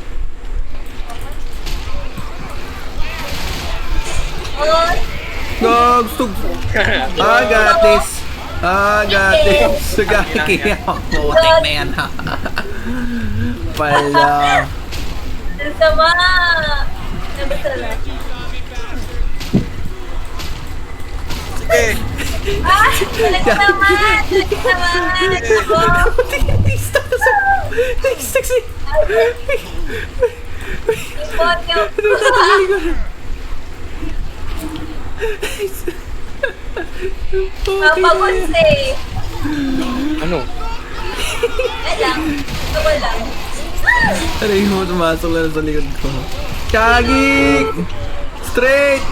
Oy, Gagstug! Agatis! Sugaki! Putik na yan ha! Pala! ang sama. Nabasa na. sige. Ah, talaga naman. Ako. Nag-stuck sa... Nag-stuck si... Yung botyo. Papagunse. Ano? Wala. Wala. Aray mo, tumasok lang sa likod ko. Kagik! Straight!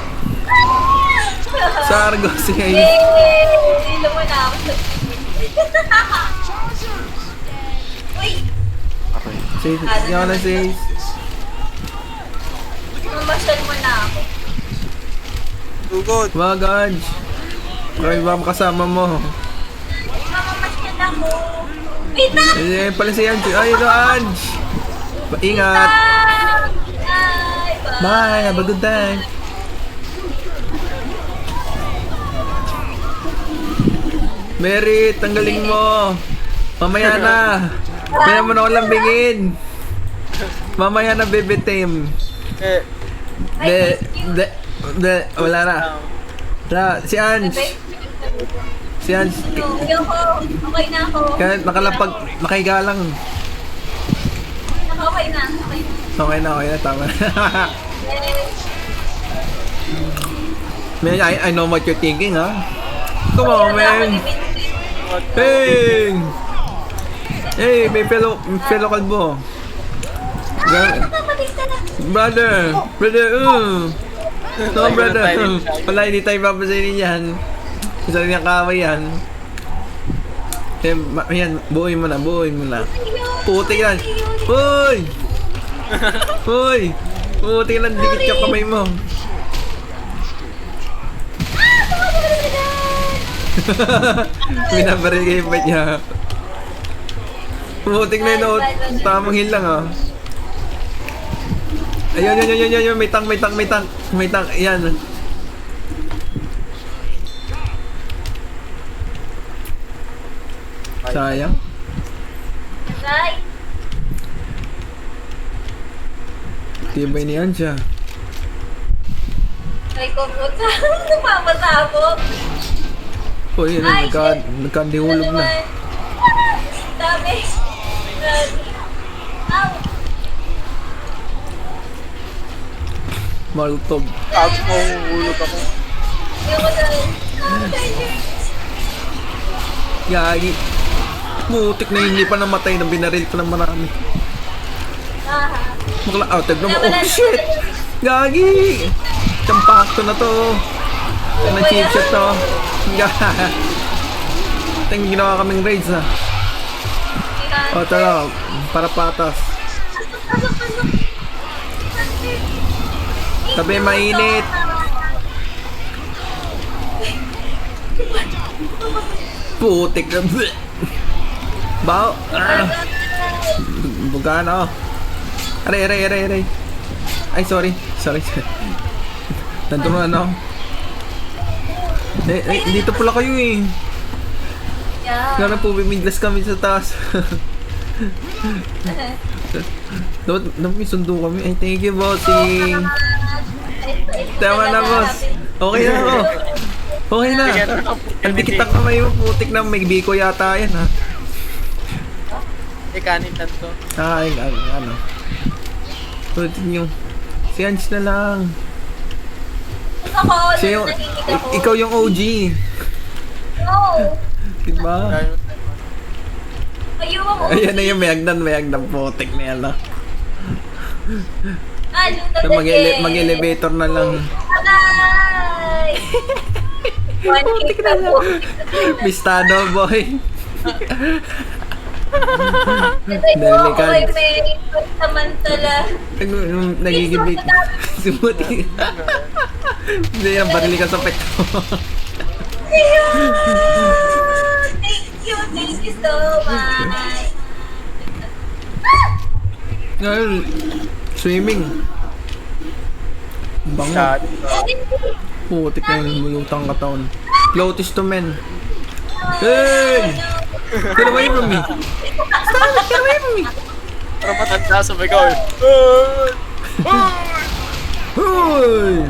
Sargo siya yun. Yay! Dito mo na ako. Uy! Okay. Say, yan na say. Mamasyal mo na ako. Tugod. Mga Gaj. Kaya ba kasama mo? Mamasyal ako. Wait na! Eh, pala si Anj. Ay, ito Anj! Ingat! Bye! Bye! Have a good day! Merit, tanggalin mo! Mamaya na! Kaya mo na ako lambingin! Mamaya na, baby team! Wala na. Si Anj! Si Anj! Hindi ako. Okay na ako. Kaya nakalapag, nakahiga lang. Okay na. Okay na. Okay na, tama. Yes. Man, I know what you're thinking, ha? Come on, man! Hey! Hey, may fellow kalbo. Brother! No, brother. Wala, hindi tayo papasayin yan. Isa rin yung kaway yan. Yan, buuin mo na. Putik yan. Uy! Putik lang, dikit yung kamay mo. Binabaril kayo ba niya? Putik na yun, tamang heal lang, ah. Ayun, may tank, yan. Sayang. Right? Tibay niyan siya. Ay, kumputa. Napapasabog. O yun, Ay, shit. nagkandihulog na. Dami. Ow. Malutog. Ako mahulog ako. Ayoko na. Danger. Gagi. Mutik na hindi pa namatay na binaril ko ng marami. Bakla, tignan mo. Oh shit! Gagi! Champakto na to. Ano cheap shot to? Tingin ginawa kaming raids ha. O tara, para patas. Tabi mainit. Putik na. Bao. Buga na. Aray. Ay, sorry. Nandun na ano. Dito pala kayo eh. Yeah. Kaya po, bimiglas kami sa taas. Dapat may sundo kami. Ay, thank you, bossing. Tama na, boss. Okay na ako. Okay na. Hindi kita kamay mo, putik na. May biko yata yan, ha. Kanin tanto. Ay, ano. Putik nyo. Si Ange na lang. Ako, Siya yung, nakikinig ako. ikaw yung OG. No. Diba? Ayoko mo. Ayan na yung mayagdan, putik na yan, ha. Luto na Mag-elevator na lang. Aray! Putik na lang. Bistado, boy. Delikad. Ay, may samantala. Nagigibig. Sumuti. Hindi yan, barili ka sa peto. Thank you so much. Ngayon, swimming. Bango. Shot. Putik na yung mulutang katawan. Floaties to men. Hey! Get away from me! Stop it! Get away from me! Parang matanda sa may gawin. Hoy!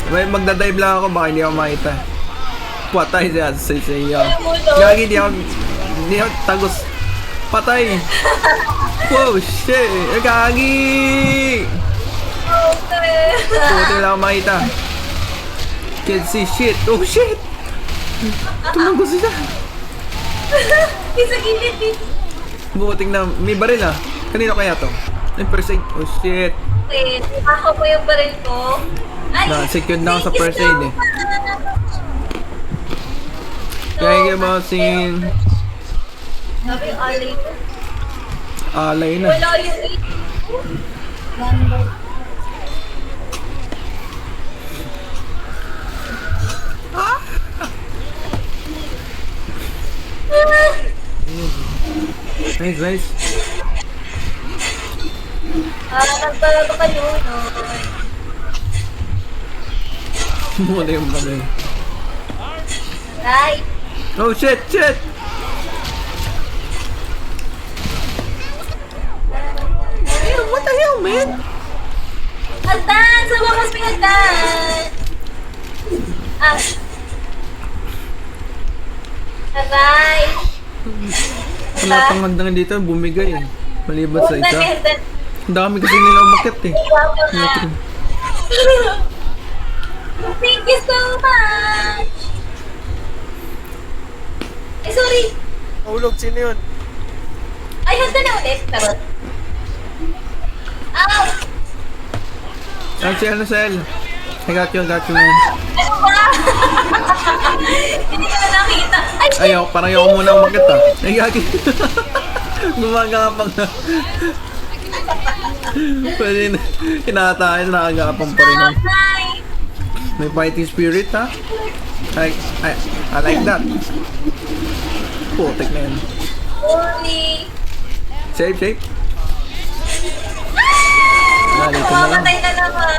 May magdadive lang ako, baka hindi ako makita. Patay siya sa iyo. Gagi, hindi ako tagos. Patay! Wow, shit! Gagi! Puti lang ako makita. Can't see shit. Oh shit! Tumago sila. Isa gilid dito. Buting na, may baril ah. Kanino kaya to? Ay, first aid. Oh shit. Wait, ako po yung baril ko. Ay, Na-secured na ako sa first aid eh. So, Kaya yung bossing. sabi yung alay ko. Alay na. Wala yung eight. Nice. Nagbago ka yun, no? Muna yung baril. Ay, Oh shit! What the hell, man? hagdan! Sa wakas may hagdan! Aray! Wala pang hagdan dito, bumigay eh. Maliban sa Hagdan, isa. may hagdan. Ang dami kasi nila umakit eh. Iwapo nga. Thank you so much! Ay, sorry! Mahulog, sino yun? Ay, hagdan na ulit. Tarot. Ow! Ano Sel? I got you, man. Ano ba? Hindi ko na nakita. Ay, shit! Ayaw, parang ayaw muna umakit ah. Ay, gagi. Gumagapang na. Pwede na. Kinatahan, nakagapang pa rin. Ay! May fighting spirit ha? I like that. Putik na yan. Holy! Safe. Dito na lang. Mamatay na naman.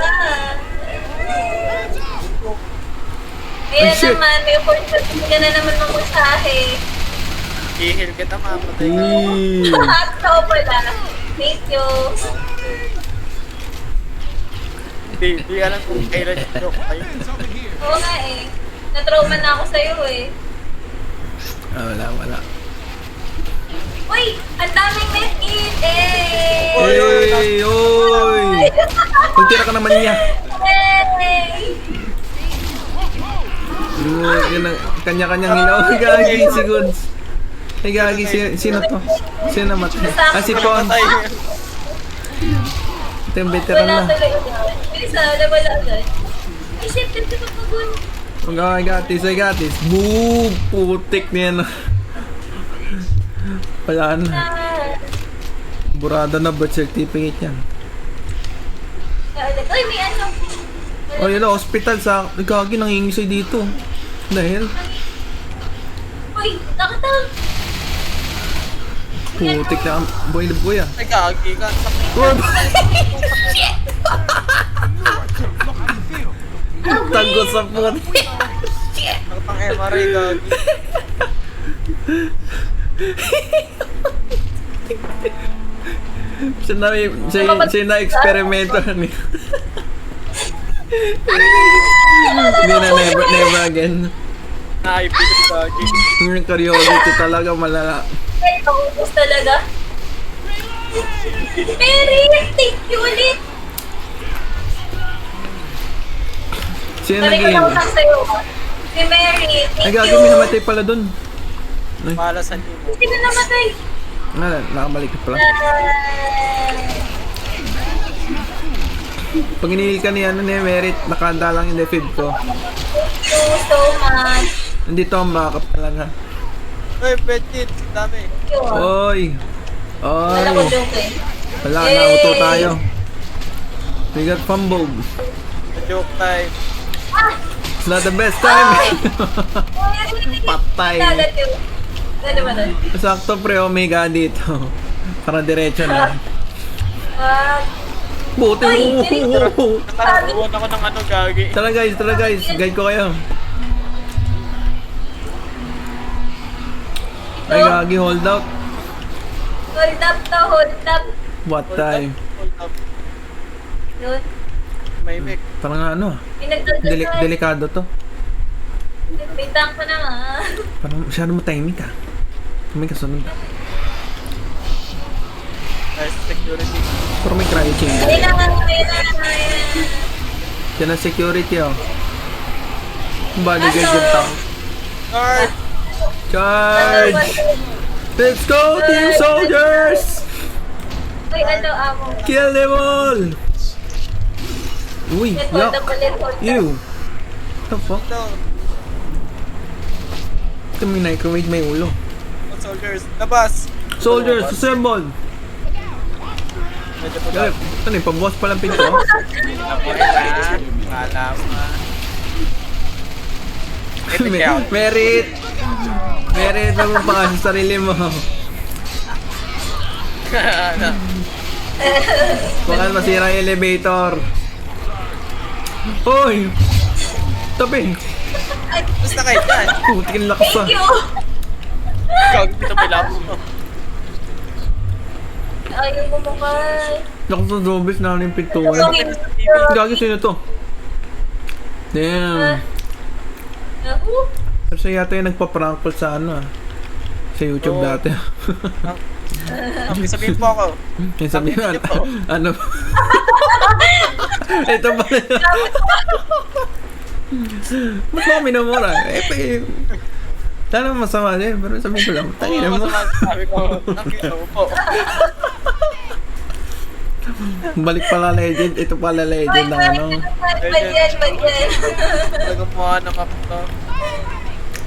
Ay, Ayan shit. naman, may opportunity ka na naman mamusahe. I-heal kita, mamatay ka. Eee. Ito pala. Thank you. Di alam kung kailan yung joke kayo. Oo nga eh. Na-trauma na ako sa'yo eh. Wala. Uy! Ang daming medkit! Eh! Hey, oy! Magtira ka naman niya. Yay! Yun ang kanya-kanyang hinaw. Ay, gagi, si Goods. Ay, gagi, sino to? Sino namatay? Ah, si Pon. Patay. Ito yung veteran Wala na. tuloy agad. Bilis na, wala agad. Isip, dito pa pagod. I got this. Boom! Putik niya na. Wala na. Burada na birth certificate yan. Uy, may ano. Oh, yun na, hospital sa... Gagi, nangingisay dito. Dahil, Uy, nakatang. putik na boy na boy ah. Ay, gagi ka. Tago sa putik. Ang pang MRA, gagi. Siya na eksperimento niya. Hindi na, never again. Naipilis, gagi. Yung curiosity talaga malala. Ay, naubos talaga. Mary, thank you ulit. Sino Balik ko nag-iim? na usap sa'yo. Si Mary, Ay, thank gagi, you. may namatay pala dun. Ay, Pala sa limo. Sino namatay? nakabalik ka pala. Pag inihil ka ni Merit, nakahanda lang yung defib ko. Thank you so much. Nandito ang backup talaga. Ay, Petit. Dami. Thank you. Oy! Wala ko Oy! joke eh. Wala, Yay! nauto tayo. We got fumbled. Joke time. It's not the best time. Patay. Dagat yun. Ano ba nun? Sakto pre, Omega dito. Para diretso na. Buti Uy, mo. Natatabuan ako ng ano, gagi. Tara guys, guide ko kayo. Ay gagi, hold out. Hold up to, hold up. What time? Hold up. Yun. May mic. Parang ano, Pinagdadasal. delikado to. May tank ko na nga. Parang masyado matahimik ah. May kasunod. Nice security. Parang may cryo chamber. Kailangan. Yan ang security oh. Bodyguard yung tank. Guard! Charge! Let's go team soldiers! Uy, ano, amo. Kill them all! Uy, Let hold yuck! up ulit, hold up. Ew! What the fuck? No. Ito may microwave, may ulo. All soldiers. Labas! Soldiers, assemble! Medyo pa Galip, ano yung pambukas palang pinto? Alam na. Epic out. Merit! Merit, wag mo pa sa sarili mo. Baka masira yung elevator. Hoy! Tabi! Basta kayo dyan. Putik ang lakas ah. Thank you. Gagi dito may lapos mo. Ayaw mo makay. Lakas ng zombies na yung pintuan. Gagi, sino to? Damn. Pero siya yata yung nagpa-prank call sa ano ah. Sa YouTube Oo. dati. Sabihin po ako. Yung sabi mo, ano? Ito ba? Ba't mo minumura? Sana masama din, pero sabi ko lang, tangina mo. Sabi ko, nakita mo po. Balik pala legend, ito pala legend ng ano. Badyan. Talagang mukha ng ako to.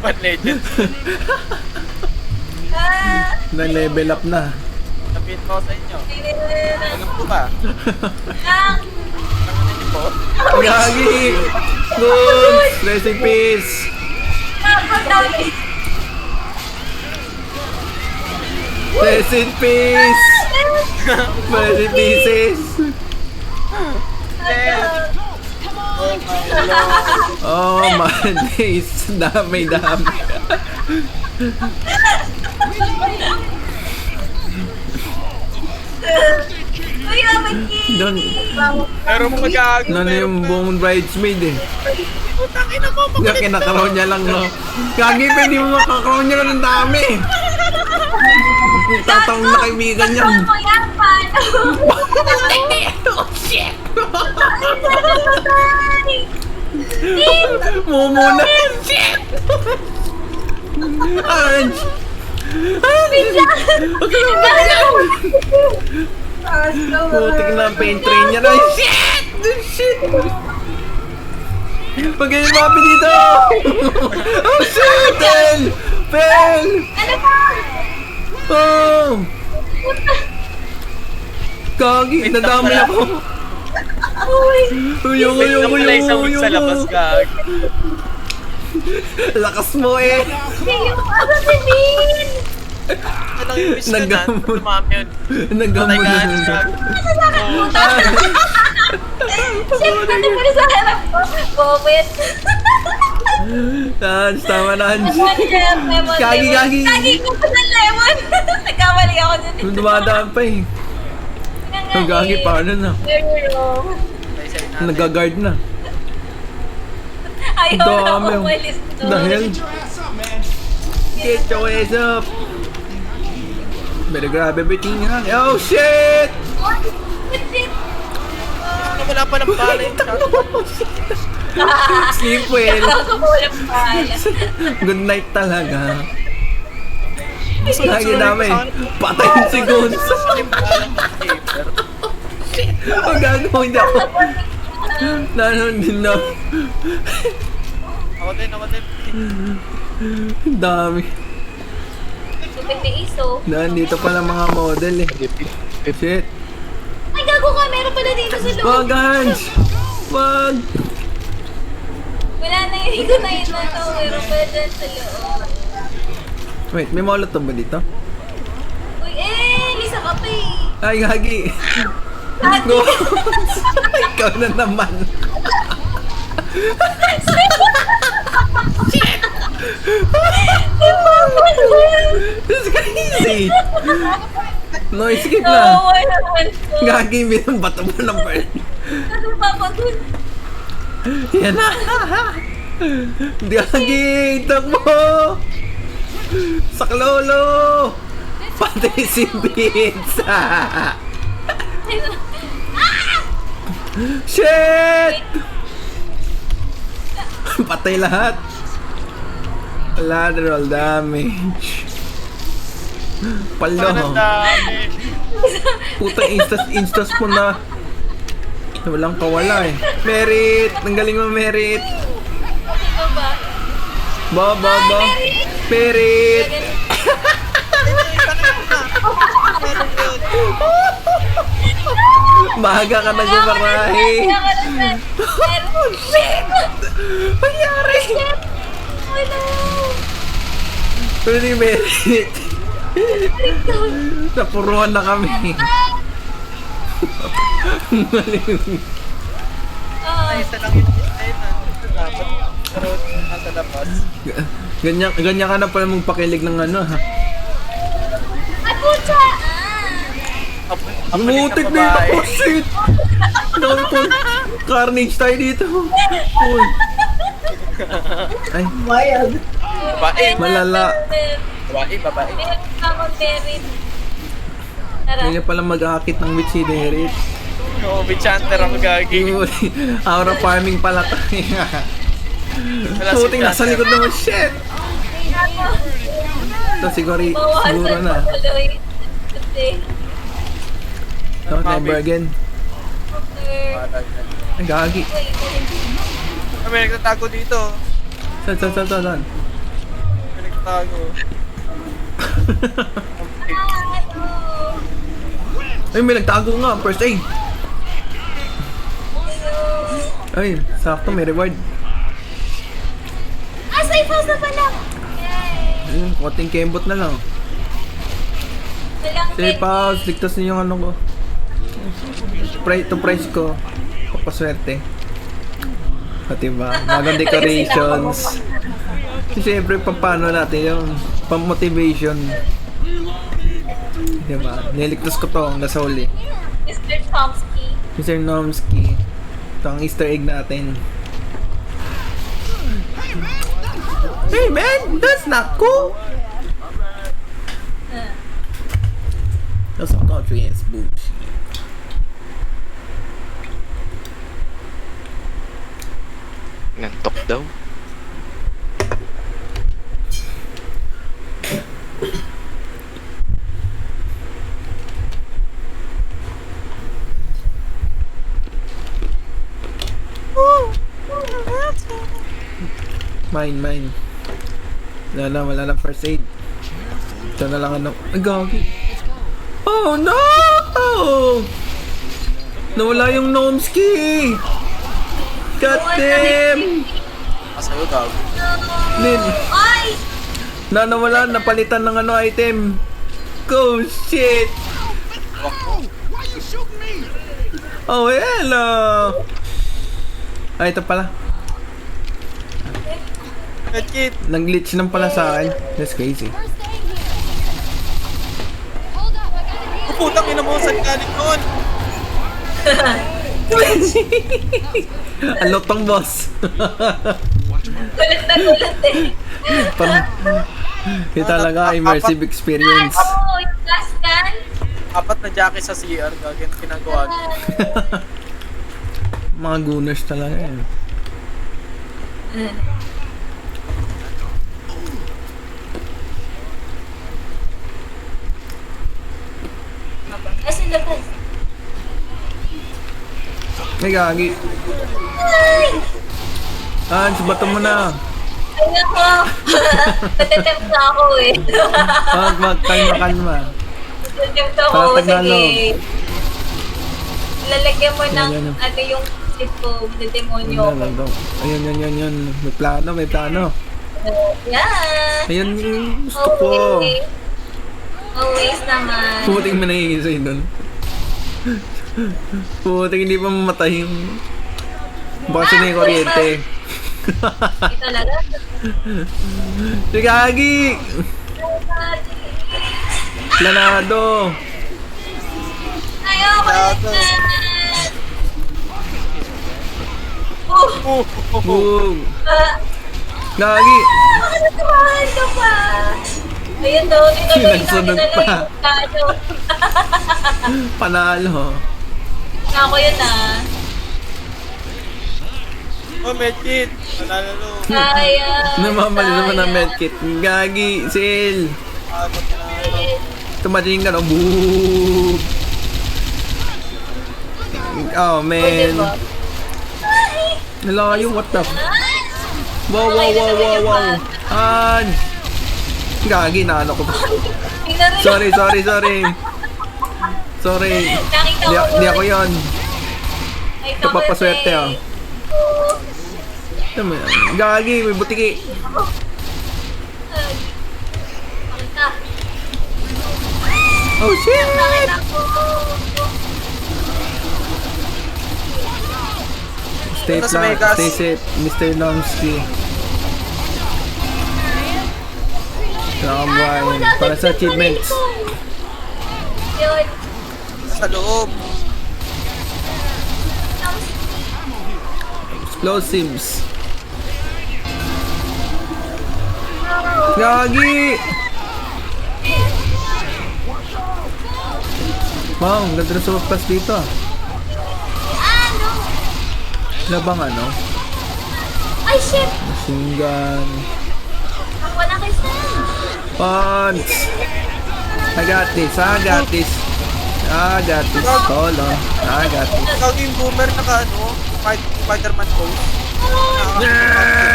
Bad legend. Nag-level up na. Sabihin ko sa inyo. Alam ko ba? Tangan niyo po. Gagi! Good! Rest in peace! Rest in peace! Rest in pieces! Oh my lord. Oh my days! Dami. Uy, naman Doon, Pero mo magago. ano na yung buong bridesmaid eh. Putangin na mo. Kaya kinakaraw niya lang, no? Kagi, pwede mo makakaraw niya lang ng dami. Tatawang na kaibigan niya. Paano mo yan? Paano? Oh, shit! Tin! Mumuna. Shit! Orange! Putik na ang paint train niya na. Shit! Shit! Pagkain mo kami dito! Oh shit! Pel! Pel! Ano ba? Oh! Kagi, nadami ako. Uy! Uyong, Wait uyong, lang pala uyong, isang week sa labas, uyong. gag. Lakas mo eh. Ano si Min? Ano lang yung wish ko na? Nagamon. Tumami yun. Nagamo na. Siyempre, ano pa sa harap ko? Bobet. Hans, tama na Hans. Lemon, Kagi, lemon. kagi. Kagi ko pa ng lemon. Nagkamali ako dyan. Dumadaan pa eh. Ang gagi, paano na? Very wrong. Isa-isa natin. Nag-guard na. Ayaw na Dami. ako umalis doon. The hell? Get your ass up! Better grab everything ha. Oh shit! Wala pa ng bala yung Sleep well. Nakakabulang pala. Good night talaga. Lagi namin. Patayin si Gonzo. Ang gagawin niya ako. Nanon din na. Ako din. Ang dami. Tupitiis oh. Nandito pala mga model eh. Shit. Ay, gago ka. Meron pala dito sa loob. Wag Hans! Wag! Wala na yun. Hindi ko na yun na to. Meron pala dyan sa loob. Wait, may molotov ba dito? Uy, lisa ka pa eh. Ay, gagi. Ate. Go! Ikaw na naman. This is crazy. No, skip na. Nawawa naman ko. Gagi, binabato mo ng bird. Ano papagod? Yan na. Gagi, takbo. Saklolo. Pati si Pizza. Shit! Patay lahat. Lateral damage. Palo. Ang dami. Putang instas mo na. Walang kawala eh. Merit! Ang galing mo, Merit! Ito ba? Ba. Merit! Maga ka nagmamarahe. Meron. Nangyari! Wala. Pero ni Merit. Napuruan na kami. Ay, Isa lang yung design na. Dapat. Pero nasa labas. Ganyan ka na pala magpakilig ng ano ha. ay pucha! Mutik dito! Oh shit! Dami po! Carnage tayo dito! Uy! Ay, Babae. Malala. Babae. Meron tamang merit. Tara. ganyan pala mag-aakit ng witch si Derek. Oo, Bichanter ako gagi. Aura farming pala tayo. Wala si Puting nasa likod naman, shit! Ito siguro na. Tuloy. Kasi, No, never again. Ang gagi. May nagtatago dito. Saan? May nagtatago. Ay, may nagtago nga. First aid. Ay, sakto. May reward. safe house na pala! Yay! Konting kembot na lang. Walang Safe house. Ligtas niyo yung ano ko. Price ko. Kapaswerte. Pati ba? Bagong decorations. Siyempre, paano natin yung pang-motivation. Diba? Niligtas ko to hanggang sa huli. Mr. Chomsky. Mr. Nomsky. Ito ang Easter egg natin. Hey man, that's not cool! That's some country ass bullshit. Nantok daw. Mine. Wala lang first aid. Ito na lang ano. Ay, gagi. Oh no! Nawala yung Nomsky! God damn! Masayo gago. Nin, Ay! nawala, napalitan ng ano item. Go shit! Oh, hello! Ay, ito pala. Medkit! Nag-glitch lang pala sa akin. That's crazy. Putang ina mo, saan galing nun? Ang lotong boss. Gulat na gulat eh. Parang, yun talaga, immersive experience. Oo, yung last can. 4 na jacket sa CR, gagawin ginagawa niya. Mga gooners talaga yan. Kasi labas. Ay, gagi. Hans, bato mo na. Ay ako. Natatempt na ako eh. Kalma. Natatempt ako. Para Tagalog. Sige. Lalagyan mo ng Yan. ano yung sip ko. Demonyo ako. Ayun. May plano. Yan. Ayun yung gusto ko. Always naman. Puting mo naiisay doon. Puting hindi pa mamatay yung... Baka siya na yung kuryente. Ito talaga. Si Gagi! Planado! Ayoko na. Boom! Gagi! Nakatumahan ka pa. Ayun daw, Nagsunod pa. Kano. Panalo. Ako yun ah. Oh, medkit! Manalalo. Kaya. Namamali naman ang medkit. Gagi! Sil! Tumating ka na. Boom! Oh man! Nalayo, what the f... Wow! Hans! Gagi, naano ko. Sorry. Hindi ako yun. Ito papaswerte ah. Tama yan. Gagi, may butiki. Oh shit! Stay Ito sa flat, Vegas. stay safe, Mr. Nomsky. Nakamabuhay. Para sa achievements. Yun. Sa loob. Explosives. Gagi! Wow, ang ganda na sa plus dito ah. Labang ano? Ay, shit! Machine gun. Ako na kasi. Punch! I got this. Hold on. I got this. Gagawin boomer naka ano, Spider-Man pose.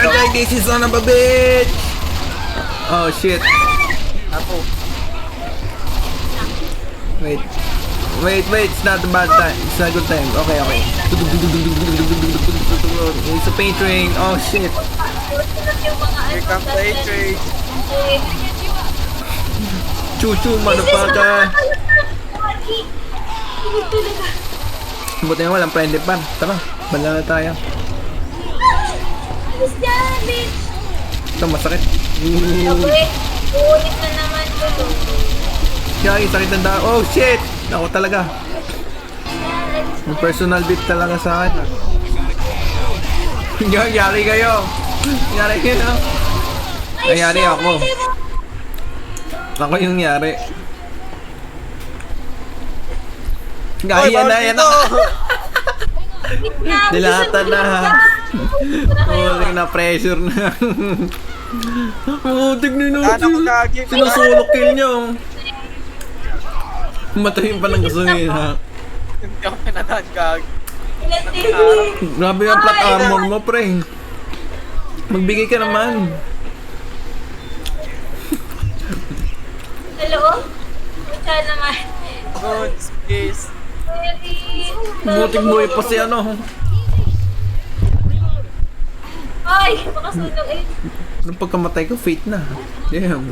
Like this is son of a bitch! Oh shit. Ako. Wait, it's not a bad time. It's not a good time. Okay. It's a paint train. Oh shit. Here comes the A-Train. Choo-choo, motherfucker. Buti nga walang friendly pan. Tara, bala na tayo. Alis dyan, bitch! Ito, masakit. Ulit na naman ko. Gagi, sakit ng daan. Oh, shit! Ako talaga. May personal beat talaga sa akin. Yari kayo. Yari kayo. Nangyari ako. Ako yung yari. Gaya na, yan na. Dilatan na. Huling na pressure na. Oh, tignan Ano ko nyo. gagi? Sinusolo kill nyo. Matayin pa ng gasolina. Hindi ako pinadaan gagi. Grabe yung plot armor mo, pre. Magbigay ka naman. Hello? Punta naman. Good space. Butik buhay pa si ano. Ay, baka sunog eh. Nung pagkamatay ko, fate na. Damn.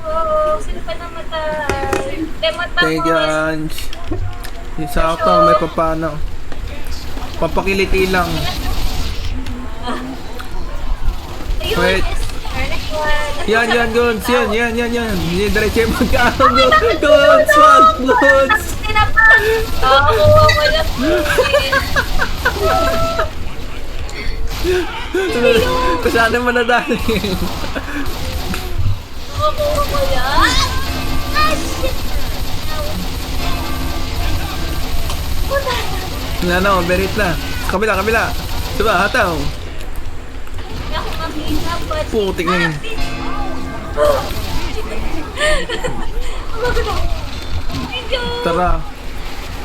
Oh, sino pa namatay? Lemot pa Thank you, Ange. Yung sa ako, may papano. Papakiliti lang. Ayun, Wait. next one. Yan, Gons. Yan. Yan, diretso yung magkakaroon. Gons, wag, Gons. Tinapang! Oo, wala po. Kasana mo nadali. Oo, wala. Ah, shit! Puta! Ano, berit na. Kabila. Diba, hataw. Hindi ako makita, but... Putik na yun. Tara,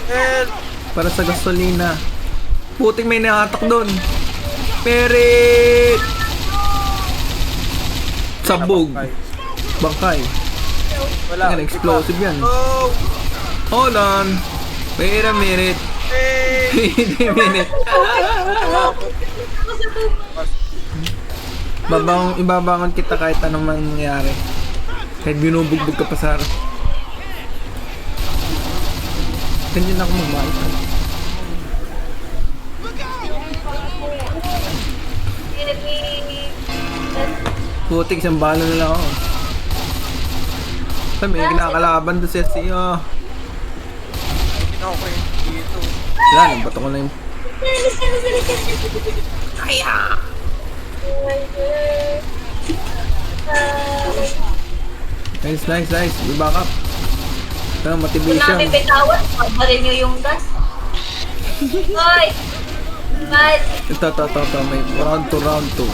Help! para sa gasolina. Putik may nakatak doon. Merit! Sabog. Bangkay. Wala. Yan, explosive yan. Oh! Hold on. Wait a minute. Hey! Wait a minute. Ibabangon kita kahit anong mangyari. Kahit binubugbog ka pa sa harap. Ganyan ako magmahal. Putik, isang balo na lang ako. May kinakalaban doon sa SEO. Ginawa ko yun dito. Wala, bato ko na yung... Nice. We back up. Ito, Kung motivation. namin bitawan, pagbarin nyo yung gas. Hoy! Bad! Ito. May round 2. 40!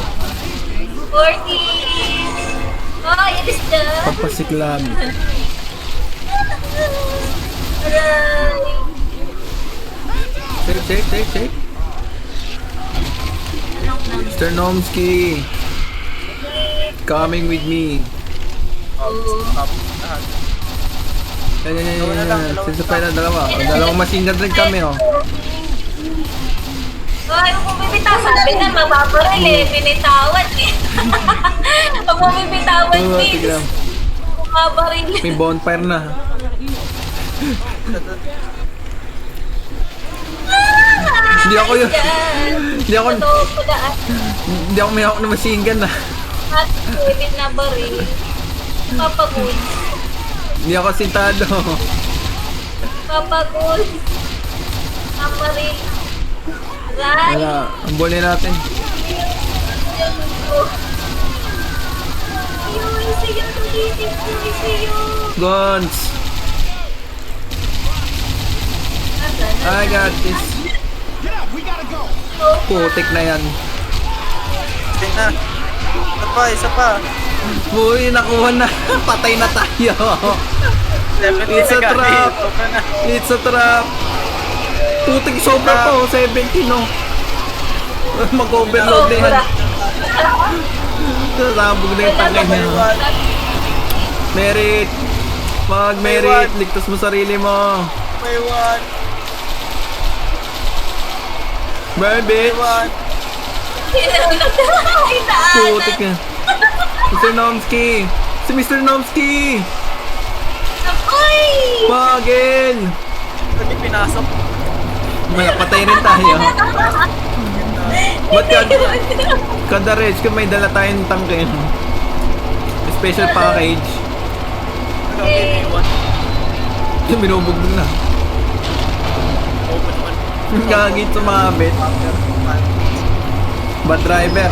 Oh, it is the... Papasiklab. Aray! Take. Mr. Nomsky. Coming with me. Yan. Sinsapay na dalawa. Dalawang machine gun rin kami, oh. Hoy, kung bibitaw, sabi na, mababaril eh. Binitawan eh. Pag mabibitawan, Oo, please. tignan. Mababaril. May bonfire na. Hindi ako yun. Hindi ako... Hindi ako may hawak na machine gun, ah. At David na baril. Papagod. Hindi ako sintado. Papagod. Ang baril. Right? Wala. Ang buli natin. Gons. I got this. Putik na yan. Sige na. Isa pa. Uy, nakuha na. Patay na tayo. It's a trap. It's a trap. Putik sobra po. 70, no? Mag-overload na yan. Sasabog na yung tangay niya. Merit. Mag-merit. Ligtas mo sarili mo. May one. Burn, bitch. Putik yan. Mr. Nomsky. Si Mr. Nomsky. Uy! Pagil. Pati pinasok. May patay rin tayo. Ba't kada rage ka may dala tayong tangke? special package. Hanggang BB1. Yung binubugbog na. Open man. Gagit sumabit. Bad driver.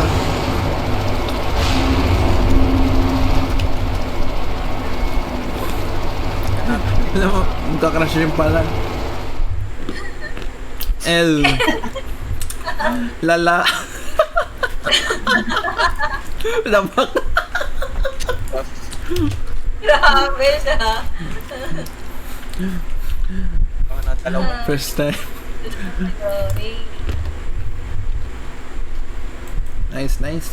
Alam mo, magka-crash rin pala. L. Lala. Lamak. Grabe siya. Mga natalaw. First time. Sorry. Nice, nice.